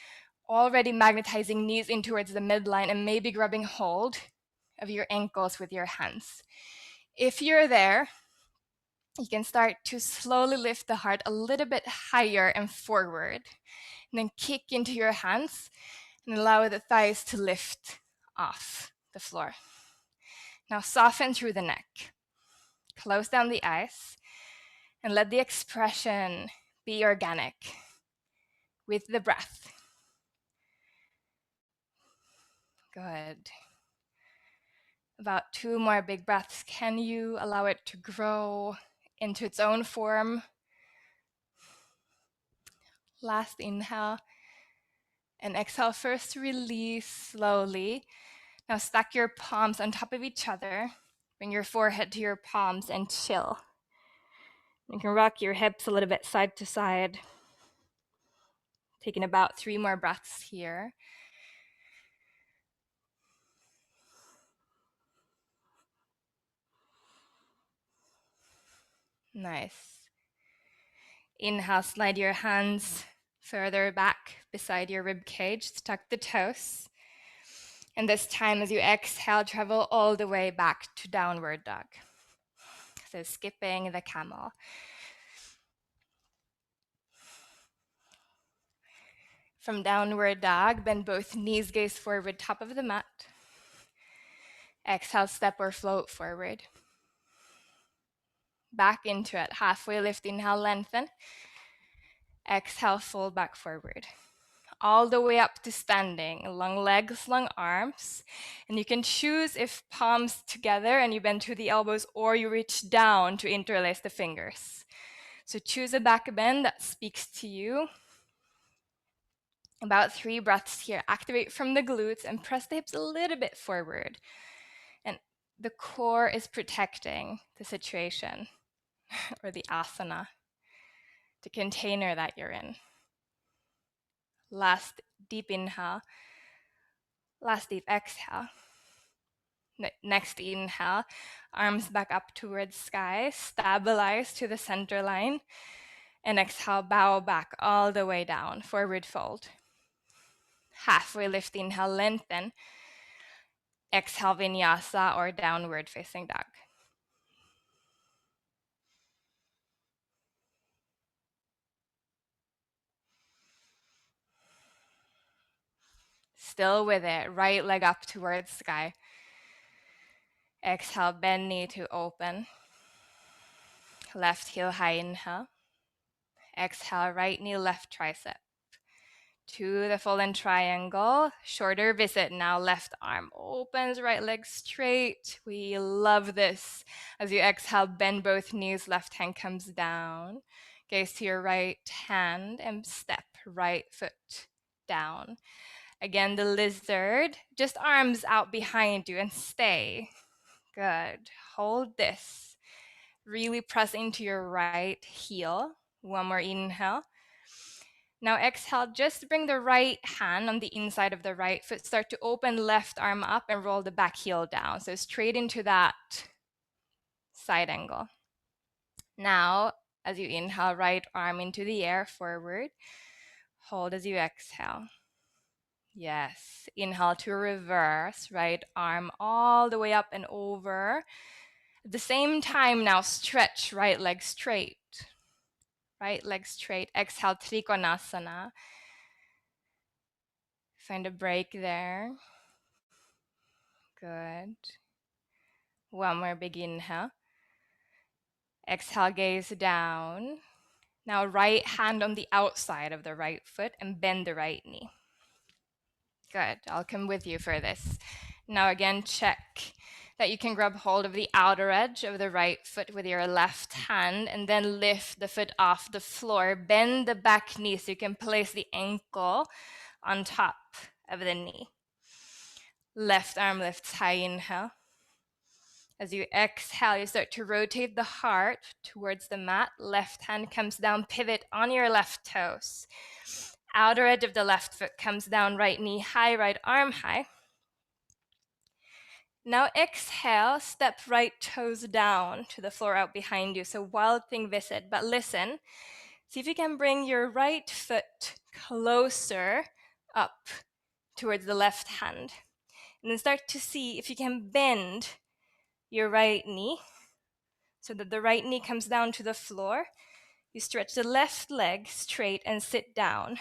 already magnetizing knees in towards the midline and maybe grabbing hold of your ankles with your hands. If you're there, you can start to slowly lift the heart a little bit higher and forward. And then kick into your hands and allow the thighs to lift off the floor. Now soften through the neck. Close down the eyes and let the expression be organic with the breath. Good. About 2 more big breaths. Can you allow it to grow into its own form? Last inhale. And exhale, first release slowly. Now stack your palms on top of each other. Bring your forehead to your palms and chill. You can rock your hips a little bit side to side. Taking about 3 more breaths here. Nice. Inhale, slide your hands further back beside your rib cage. Tuck the toes. And this time, as you exhale, travel all the way back to downward dog. So skipping the camel. From downward dog, bend both knees, gaze forward, top of the mat. Exhale, step or float forward. Back into it. Halfway lift, inhale, lengthen. Exhale, fold back forward. All the way up to standing. Long legs, long arms. And you can choose if palms together and you bend to the elbows, or you reach down to interlace the fingers. So choose a back bend that speaks to you. About 3 breaths here. Activate from the glutes and press the hips a little bit forward. And the core is protecting the situation or the asana, the container that you're in. Last deep inhale. Last deep exhale. Next inhale, arms back up towards sky, stabilize to the center line, and exhale, bow back all the way down, forward fold. Halfway lift, inhale, lengthen. Exhale, vinyasa or downward facing dog. Still with it, right leg up towards sky. Exhale, bend knee to open. Left heel high, inhale. Exhale, right knee, left tricep. To the fallen triangle, shorter visit now, left arm opens, right leg straight. We love this. As you exhale, bend both knees, left hand comes down. Gaze to your right hand and step right foot down. Again, the lizard, just arms out behind you and stay. Good. Hold this. Really press into your right heel. One more inhale. Now exhale, just bring the right hand on the inside of the right foot. Start to open left arm up and roll the back heel down. So straight into that side angle. Now, as you inhale, right arm into the air, forward. Hold as you exhale. Yes. Inhale to reverse, right arm all the way up and over. At the same time now, stretch right leg straight. Right leg straight. Exhale, Trikonasana. Find a break there. Good. One more big inhale. Exhale, gaze down. Now right hand on the outside of the right foot and bend the right knee. Good. I'll come with you for this. Now again, check that you can grab hold of the outer edge of the right foot with your left hand and then lift the foot off the floor. Bend the back knee so you can place the ankle on top of the knee. Left arm lifts high, inhale. As you exhale, you start to rotate the heart towards the mat. Left hand comes down, pivot on your left toes. Outer edge of the left foot comes down, right knee high, right arm high. Now exhale, step right toes down to the floor out behind you. So wild thing visit, but listen. See if you can bring your right foot closer up towards the left hand. And then start to see if you can bend your right knee so that the right knee comes down to the floor. You stretch the left leg straight and sit down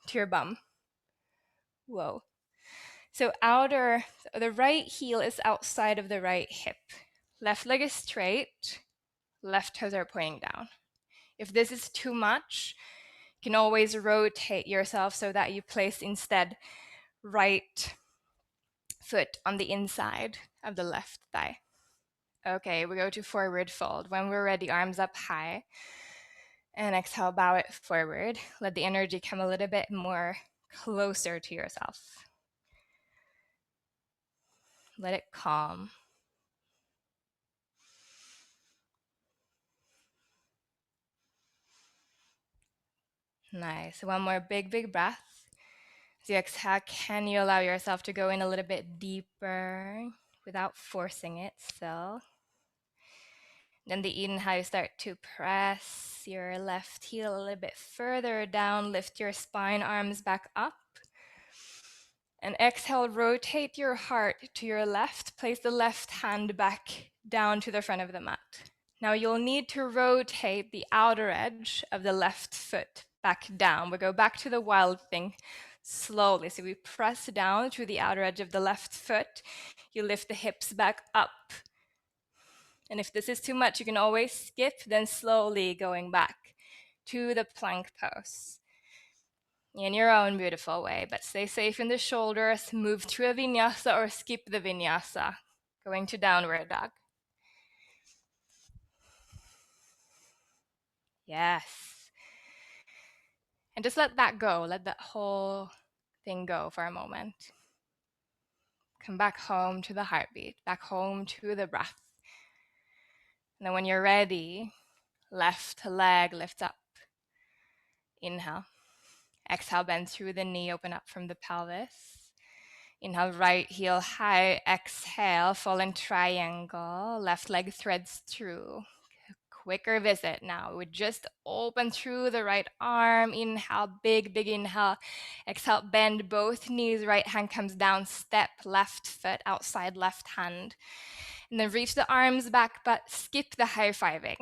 to your bum. Whoa. So the right heel is outside of the right hip. Left leg is straight, left toes are pointing down. If this is too much, you can always rotate yourself so that you place instead right foot on the inside of the left thigh. Okay, we go to forward fold. When we're ready, arms up high. And exhale, bow it forward. Let the energy come a little bit more closer to yourself. Let it calm. Nice. One more big breath. As you exhale, can you allow yourself to go in a little bit deeper without forcing it still? Then the inhale, you start to press your left heel a little bit further down. Lift your spine, arms back up. And exhale, rotate your heart to your left. Place the left hand back down to the front of the mat. Now you'll need to rotate the outer edge of the left foot back down. We go back to the wild thing slowly. So we press down through the outer edge of the left foot. You lift the hips back up. And if this is too much, you can always skip, then slowly going back to the plank pose in your own beautiful way. But stay safe in the shoulders, move through a vinyasa or skip the vinyasa, going to downward dog. Yes. And just let that go. Let that whole thing go for a moment. Come back home to the heartbeat, back home to the breath. And then when you're ready, left leg lifts up. Inhale. Exhale, bend through the knee, open up from the pelvis. Inhale, right heel high. Exhale, fall in triangle. Left leg threads through. Quicker visit now. We just open through the right arm. Inhale, big inhale. Exhale, bend both knees. Right hand comes down. Step left foot outside left hand. And then reach the arms back, but skip the high-fiving.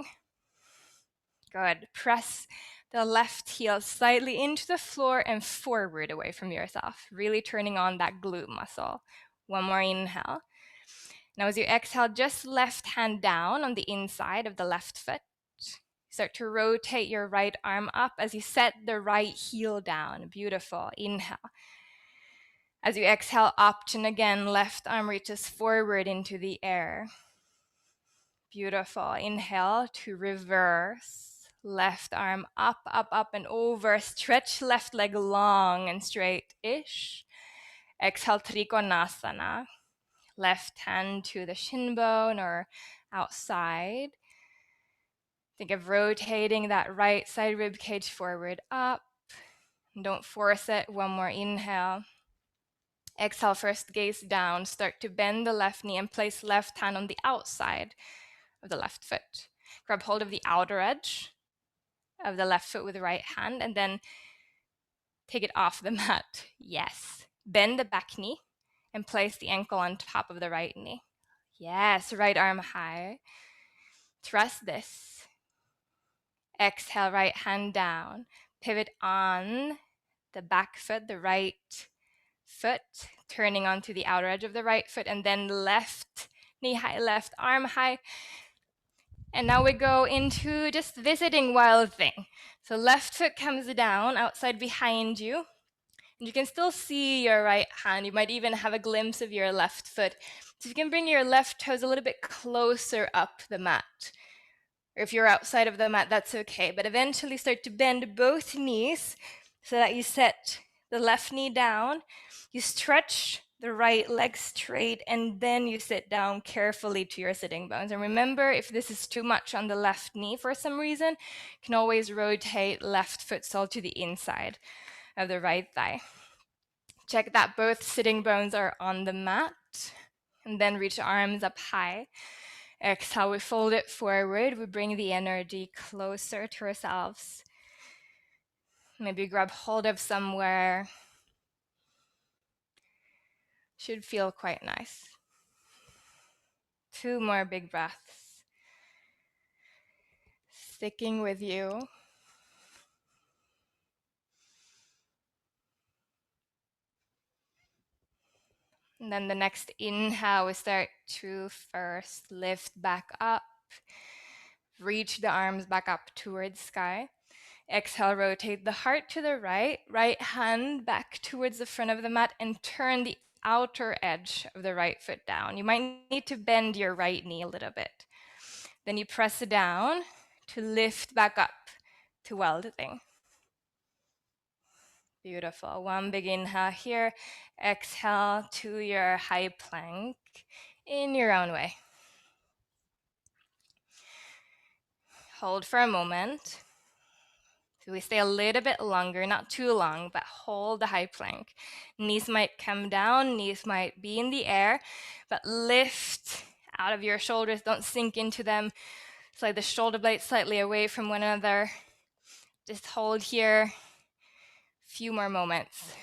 Good. Press the left heel slightly into the floor and forward away from yourself. Really turning on that glute muscle. One more inhale. Now as you exhale, just left hand down on the inside of the left foot. Start to rotate your right arm up as you set the right heel down. Beautiful. Inhale. As you exhale, option again, left arm reaches forward into the air. Beautiful. Inhale to reverse. Left arm up and over. Stretch left leg long and straight-ish. Exhale, Trikonasana. Left hand to the shin bone or outside. Think of rotating that right side rib cage forward up. Don't force it. One more inhale. Exhale, first gaze down. Start to bend the left knee and place left hand on the outside of the left foot. Grab hold of the outer edge of the left foot with the right hand and then take it off the mat. Yes. Bend the back knee and place the ankle on top of the right knee. Yes, right arm high. Trust this. Exhale, right hand down. Pivot on the back foot, the right foot, turning onto the outer edge of the right foot, and then left knee high, left arm high. And now we go into just visiting wild thing. So left foot comes down outside behind you. And you can still see your right hand. You might even have a glimpse of your left foot. So you can bring your left toes a little bit closer up the mat. Or if you're outside of the mat, that's okay. But eventually start to bend both knees so that you set the left knee down. You stretch the right leg straight, and then you sit down carefully to your sitting bones. And remember, if this is too much on the left knee for some reason, you can always rotate left foot sole to the inside of the right thigh. Check that both sitting bones are on the mat, and then reach arms up high. Exhale, we fold it forward. We bring the energy closer to ourselves. Maybe grab hold of somewhere. Should feel quite nice. 2 more big breaths. Sticking with you. And then the next inhale, we start to first lift back up. Reach the arms back up towards sky. Exhale, rotate the heart to the right. Right hand back towards the front of the mat and turn the outer edge of the right foot down. You might need to bend your right knee a little bit. Then you press it down to lift back up to welding. Beautiful. One big inhale here. Exhale to your high plank in your own way. Hold for a moment. So we stay a little bit longer, not too long, but hold the high plank. Knees might come down, knees might be in the air, but lift out of your shoulders. Don't sink into them. Slide the shoulder blades slightly away from one another. Just hold here. Few more moments.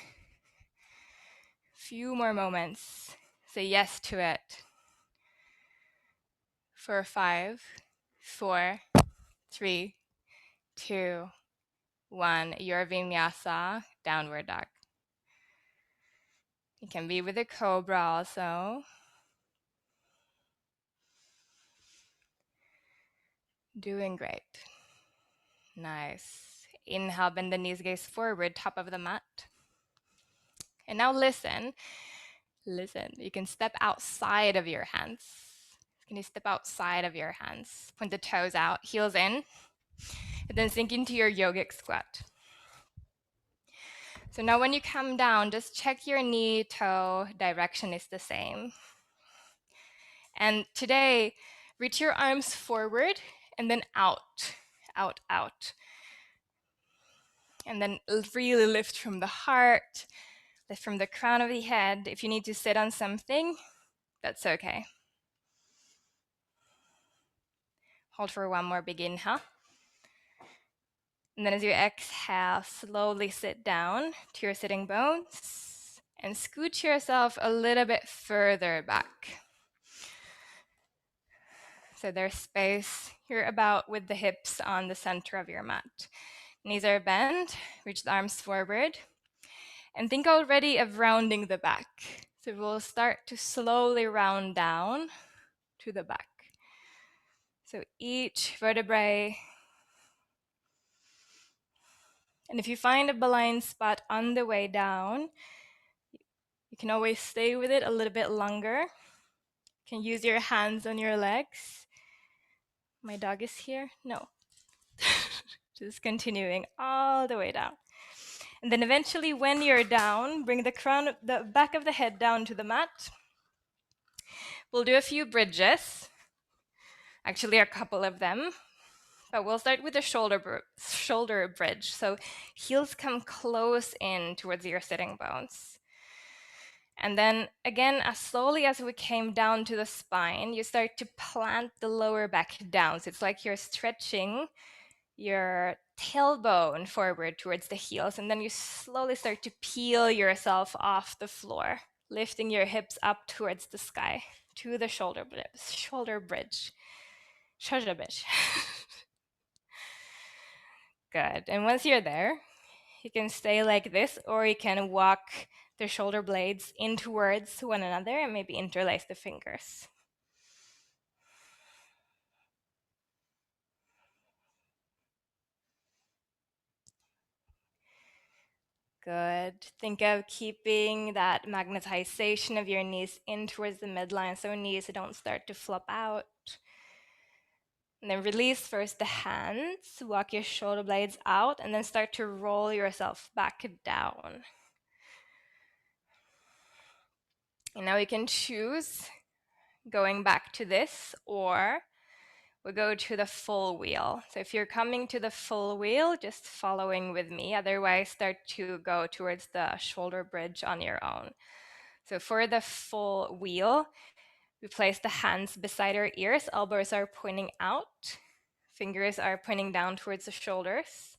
Few more moments. Say yes to it. For 5, 4, 3, 2, 1. Your vinyasa, downward dog. You can be with a cobra also. Doing great. Nice. Inhale, bend the knees, gaze forward, top of the mat. And now listen. Listen. You can step outside of your hands. Can you step outside of your hands? Point the toes out, heels in, and then sink into your yogic squat. So now when you come down, just check your knee toe direction is the same. And today, reach your arms forward and then out, out, out. And then really lift from the heart, lift from the crown of the head. If you need to sit on something, that's okay. Hold for one more big inhale. And then as you exhale, slowly sit down to your sitting bones and scoot yourself a little bit further back. So there's space. You're about with the hips on the center of your mat. Knees are bent, reach the arms forward. And think already of rounding the back. So we'll start to slowly round down to the back. So each vertebrae. And if you find a blind spot on the way down, you can always stay with it a little bit longer. You can use your hands on your legs. My dog is here? No. Just continuing all the way down. And then eventually when you're down, bring the back of the head down to the mat. We'll do a few bridges. Actually, a couple of them. But we'll start with the shoulder bridge. So heels come close in towards your sitting bones. And then again, as slowly as we came down to the spine, you start to plant the lower back down. So it's like you're stretching your tailbone forward towards the heels, and then you slowly start to peel yourself off the floor, lifting your hips up towards the sky to the shoulder bridge. Good. And once you're there, you can stay like this, or you can walk the shoulder blades in towards one another and maybe interlace the fingers. Good. Think of keeping that magnetization of your knees in towards the midline so knees don't start to flop out. And then release first the hands, walk your shoulder blades out, and then start to roll yourself back down. And now you can choose going back to this, or we go to the full wheel. So if you're coming to the full wheel, just following with me. Otherwise, start to go towards the shoulder bridge on your own. So for the full wheel, we place the hands beside our ears. Elbows are pointing out. Fingers are pointing down towards the shoulders.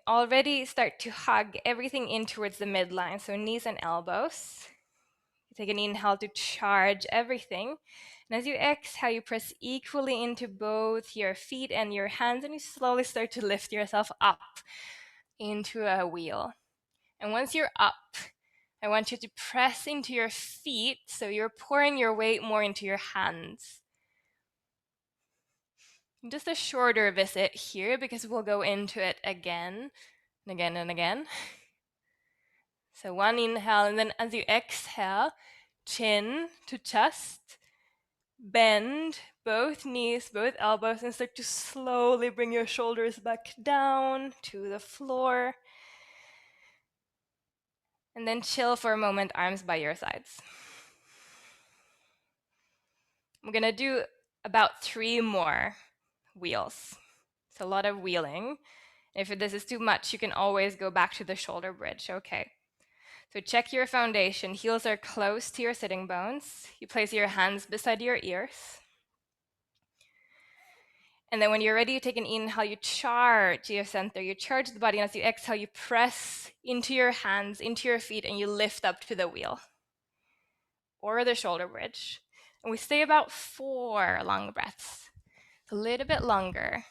Already start to hug everything in towards the midline. So knees and elbows. Take an inhale to charge everything. And as you exhale, you press equally into both your feet and your hands, and you slowly start to lift yourself up into a wheel. And once you're up, I want you to press into your feet, so you're pouring your weight more into your hands. Just a shorter visit here because we'll go into it again and again and again. So one inhale, and then as you exhale, chin to chest, bend both knees, both elbows, and start to slowly bring your shoulders back down to the floor. And then chill for a moment, arms by your sides. I'm gonna do about 3 more wheels. It's a lot of wheeling. If this is too much, you can always go back to the shoulder bridge. Okay. So check your foundation. Heels are close to your sitting bones. You place your hands beside your ears. And then when you're ready, you take an inhale, you charge your center, you charge the body, and as you exhale, you press into your hands, into your feet, and you lift up to the wheel or the shoulder bridge. And we stay about 4 long breaths, a little bit longer.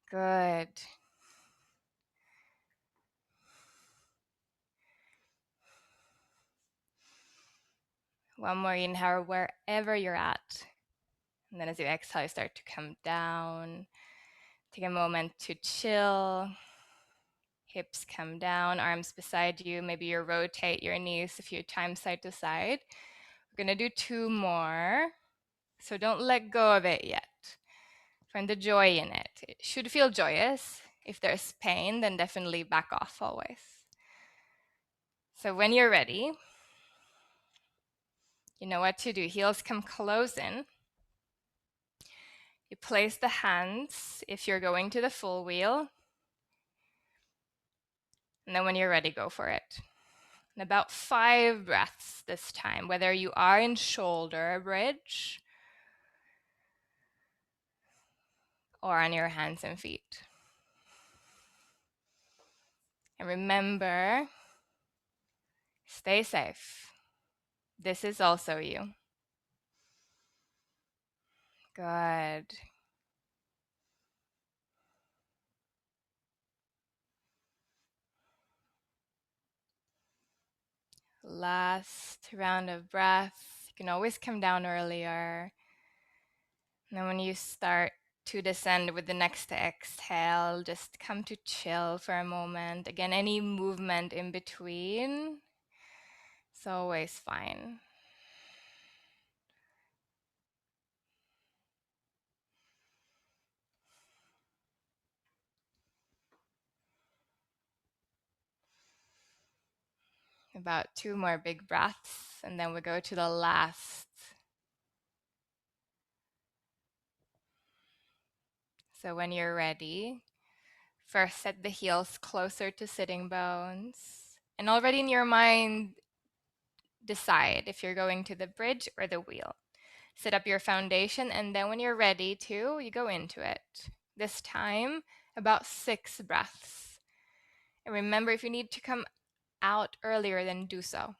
Good. One more inhale wherever you're at. And then as you exhale, you start to come down. Take a moment to chill. Hips come down, arms beside you. Maybe you rotate your knees a few times side to side. We're going to do 2 more. So don't let go of it yet. Find the joy in it. It should feel joyous. If there's pain, then definitely back off always. So when you're ready, you know what to do. Heels come close in. You place the hands if you're going to the full wheel. And then when you're ready, go for it. And about 5 breaths this time, whether you are in shoulder bridge or on your hands and feet. And remember, stay safe. This is also you. Good. Last round of breath. You can always come down earlier. And then when you start to descend with the next exhale, just come to chill for a moment. Again, any movement in between, it's always fine. About 2 more big breaths, and then we go to the last. So when you're ready, first set the heels closer to sitting bones. And already in your mind, decide if you're going to the bridge or the wheel. Set up your foundation, and then when you're ready to, you go into it. This time, about 6 breaths. And remember, if you need to come out earlier, then do so.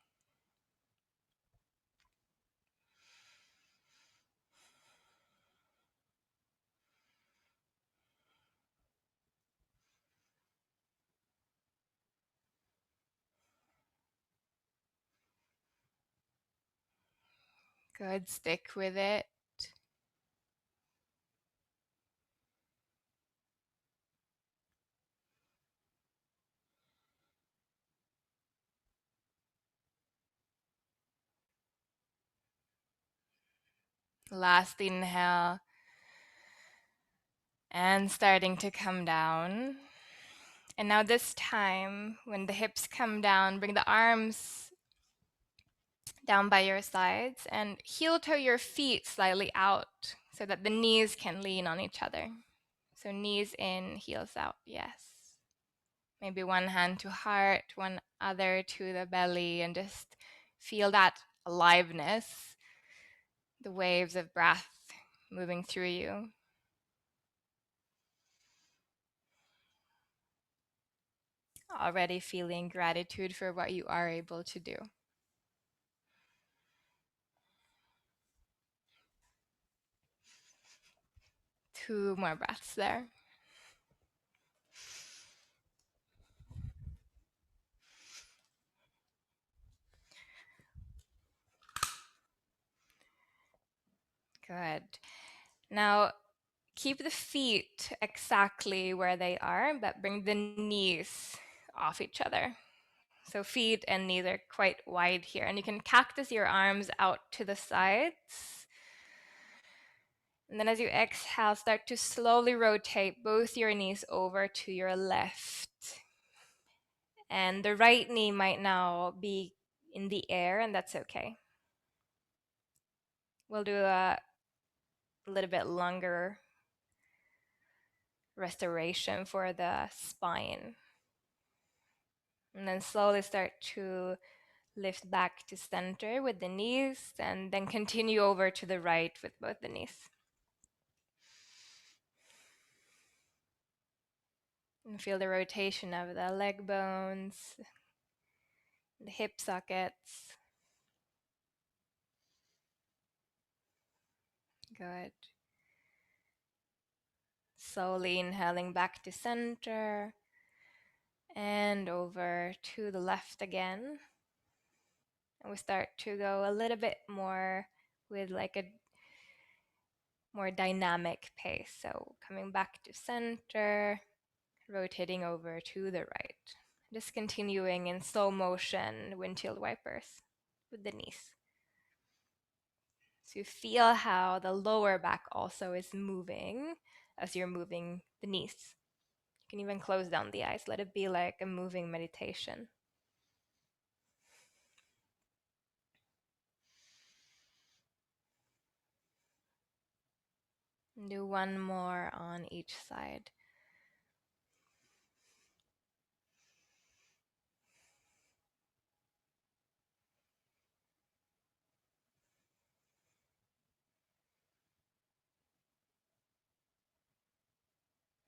Good, stick with it. Last inhale. And starting to come down. And now this time, when the hips come down, bring the arms down by your sides, and heel toe your feet slightly out so that the knees can lean on each other. So knees in, heels out, yes. Maybe one hand to heart, one other to the belly, and just feel that aliveness, the waves of breath moving through you. Already feeling gratitude for what you are able to do. 2 more breaths there. Good. Now, keep the feet exactly where they are, but bring the knees off each other. So feet and knees are quite wide here. And you can cactus your arms out to the sides. And then as you exhale, start to slowly rotate both your knees over to your left. And the right knee might now be in the air, and that's okay. We'll do a little bit longer restoration for the spine. And then slowly start to lift back to center with the knees, and then continue over to the right with both the knees. And feel the rotation of the leg bones, the hip sockets. Good. Slowly inhaling back to center and over to the left again. And we start to go a little bit more with like a more dynamic pace. So coming back to center, rotating over to the right. Just continuing in slow motion windshield wipers with the knees. So you feel how the lower back also is moving as you're moving the knees. You can even close down the eyes, let it be like a moving meditation. And do one more on each side.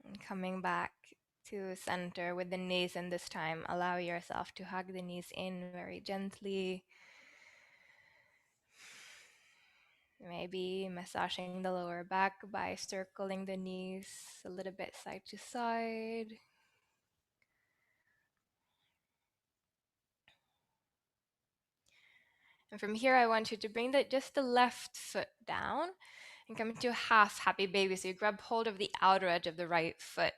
And coming back to center with the knees, and this time allow yourself to hug the knees in very gently. Maybe massaging the lower back by circling the knees a little bit side to side. And from here, I want you to bring just the left foot down and come into a half happy baby. So you grab hold of the outer edge of the right foot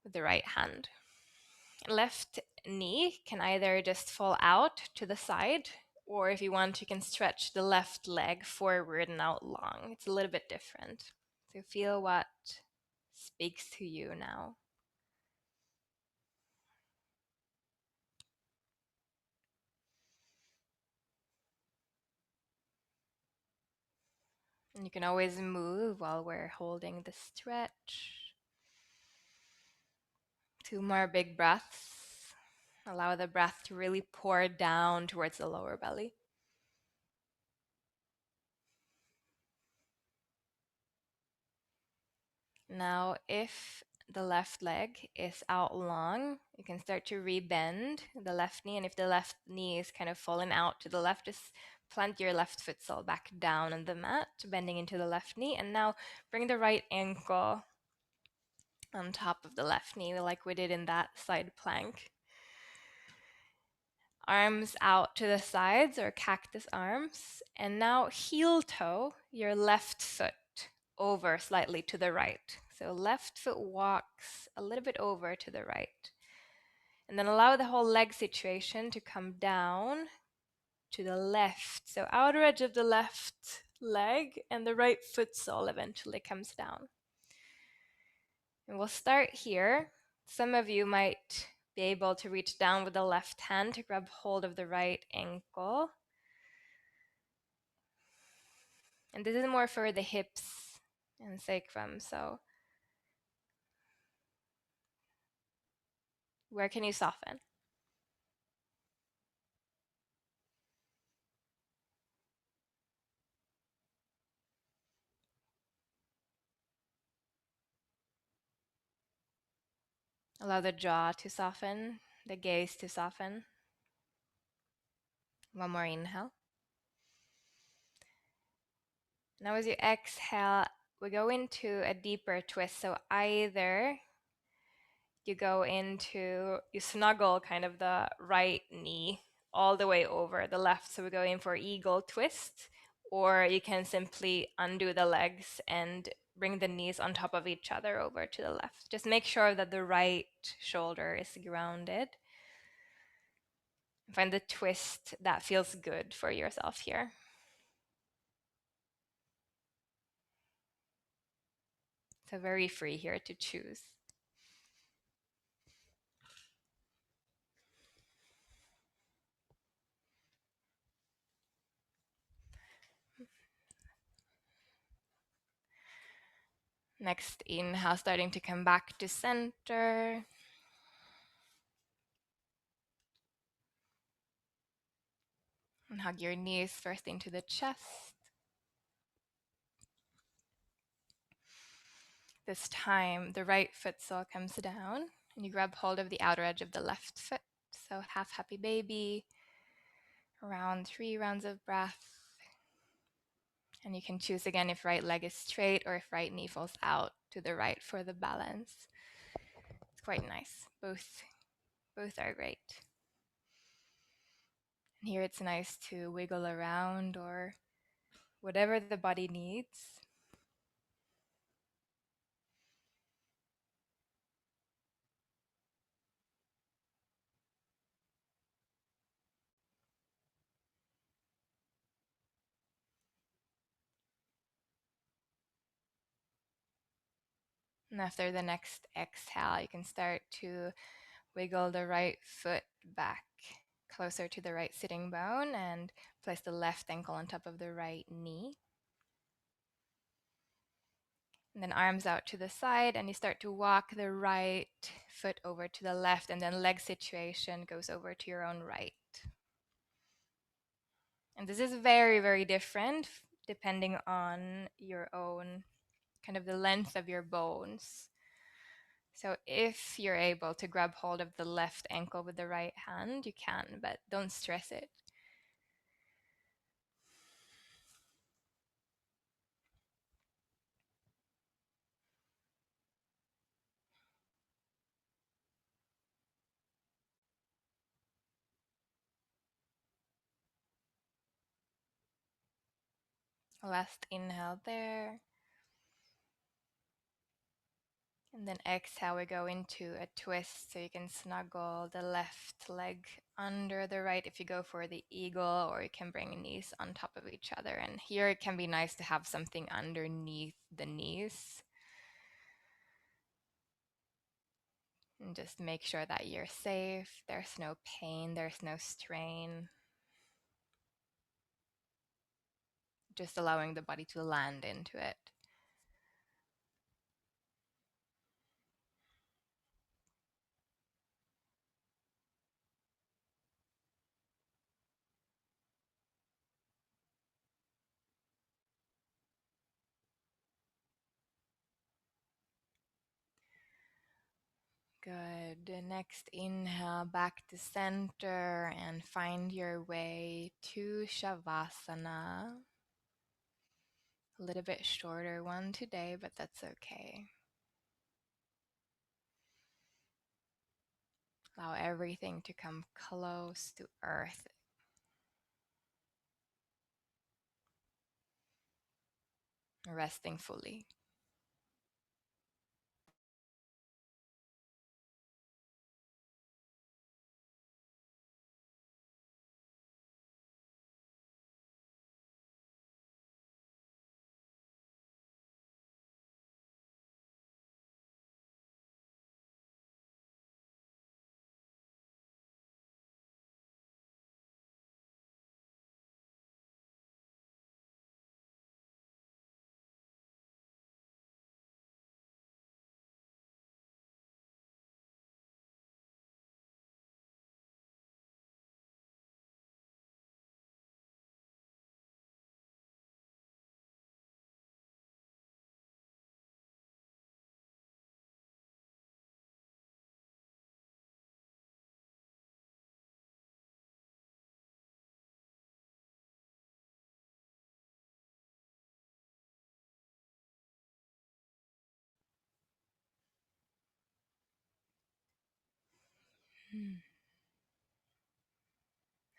with the right hand. Left knee can either just fall out to the side, or if you want, you can stretch the left leg forward and out long. It's a little bit different. So feel what speaks to you now. And you can always move while we're holding the stretch. 2 more big breaths. Allow the breath to really pour down towards the lower belly. Now, if the left leg is out long, you can start to rebend the left knee. And if the left knee is kind of falling out to the left, just plant your left foot sole back down on the mat, bending into the left knee. And now bring the right ankle on top of the left knee, like we did in that side plank. Arms out to the sides or cactus arms. And now heel toe your left foot over slightly to the right. So left foot walks a little bit over to the right. And then allow the whole leg situation to come down to the left. So outer edge of the left leg, and the right foot sole eventually comes down. And we'll start here. Some of you might Be able to reach down with the left hand to grab hold of the right ankle. And this is more for the hips and sacrum, so where can you soften? Allow the jaw to soften, the gaze to soften. One more inhale. Now as you exhale, we go into a deeper twist. So either you snuggle kind of the right knee all the way over the left. So we go in for eagle twist, or you can simply undo the legs and bring the knees on top of each other over to the left. Just make sure that the right shoulder is grounded. Find the twist that feels good for yourself here. So very free here to choose. Next inhale, starting to come back to center. And hug your knees first into the chest. This time, the right foot sole comes down, and you grab hold of the outer edge of the left foot. So half happy baby, around 3 rounds of breath. And you can choose again if right leg is straight or if right knee falls out to the right for the balance. It's quite nice. Both are great. And here it's nice to wiggle around or whatever the body needs. And after the next exhale, you can start to wiggle the right foot back closer to the right sitting bone and place the left ankle on top of the right knee. And then arms out to the side, and you start to walk the right foot over to the left, and then leg situation goes over to your own right. And this is very, very different depending on your own kind of the length of your bones. So if you're able to grab hold of the left ankle with the right hand, you can, but don't stress it. Last inhale there. And then exhale, we go into a twist, so you can snuggle the left leg under the right if you go for the eagle, or you can bring knees on top of each other. And here it can be nice to have something underneath the knees. And just make sure that you're safe, there's no pain, there's no strain. Just allowing the body to land into it. Good. Next inhale back to center and find your way to Shavasana. A little bit shorter one today, but that's okay. Allow everything to come close to earth. Resting fully.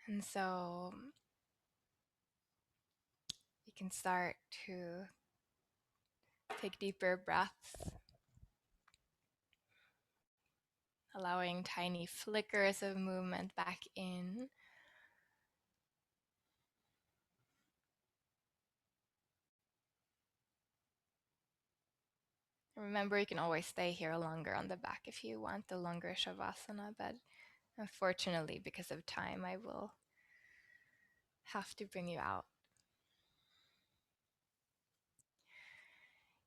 And so you can start to take deeper breaths, allowing tiny flickers of movement back in. Remember, you can always stay here longer on the back if you want the longer Shavasana, but unfortunately, because of time, I will have to bring you out.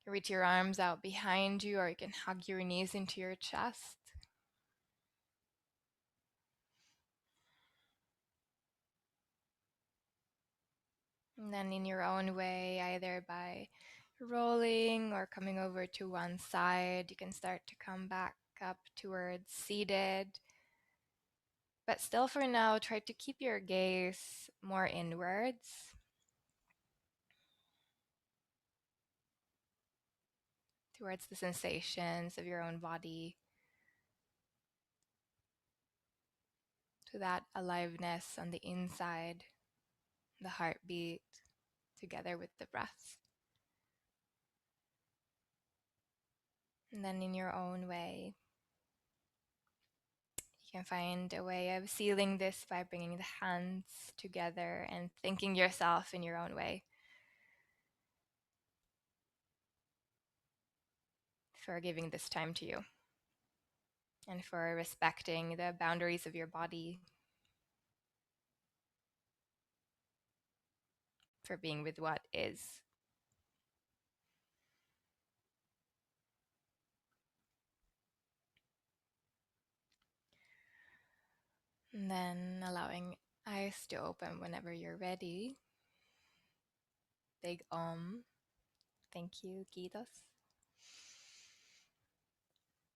You reach your arms out behind you, or you can hug your knees into your chest. And then in your own way, either by rolling or coming over to one side, you can start to come back up towards seated. But still for now, try to keep your gaze more inwards. Towards the sensations of your own body, to that aliveness on the inside, the heartbeat, together with the breath. And then in your own way, you can find a way of sealing this by bringing the hands together and thanking yourself in your own way for giving this time to you and for respecting the boundaries of your body, for being with what is. And then allowing eyes to open whenever you're ready. Big Om. Thank you, Gitos.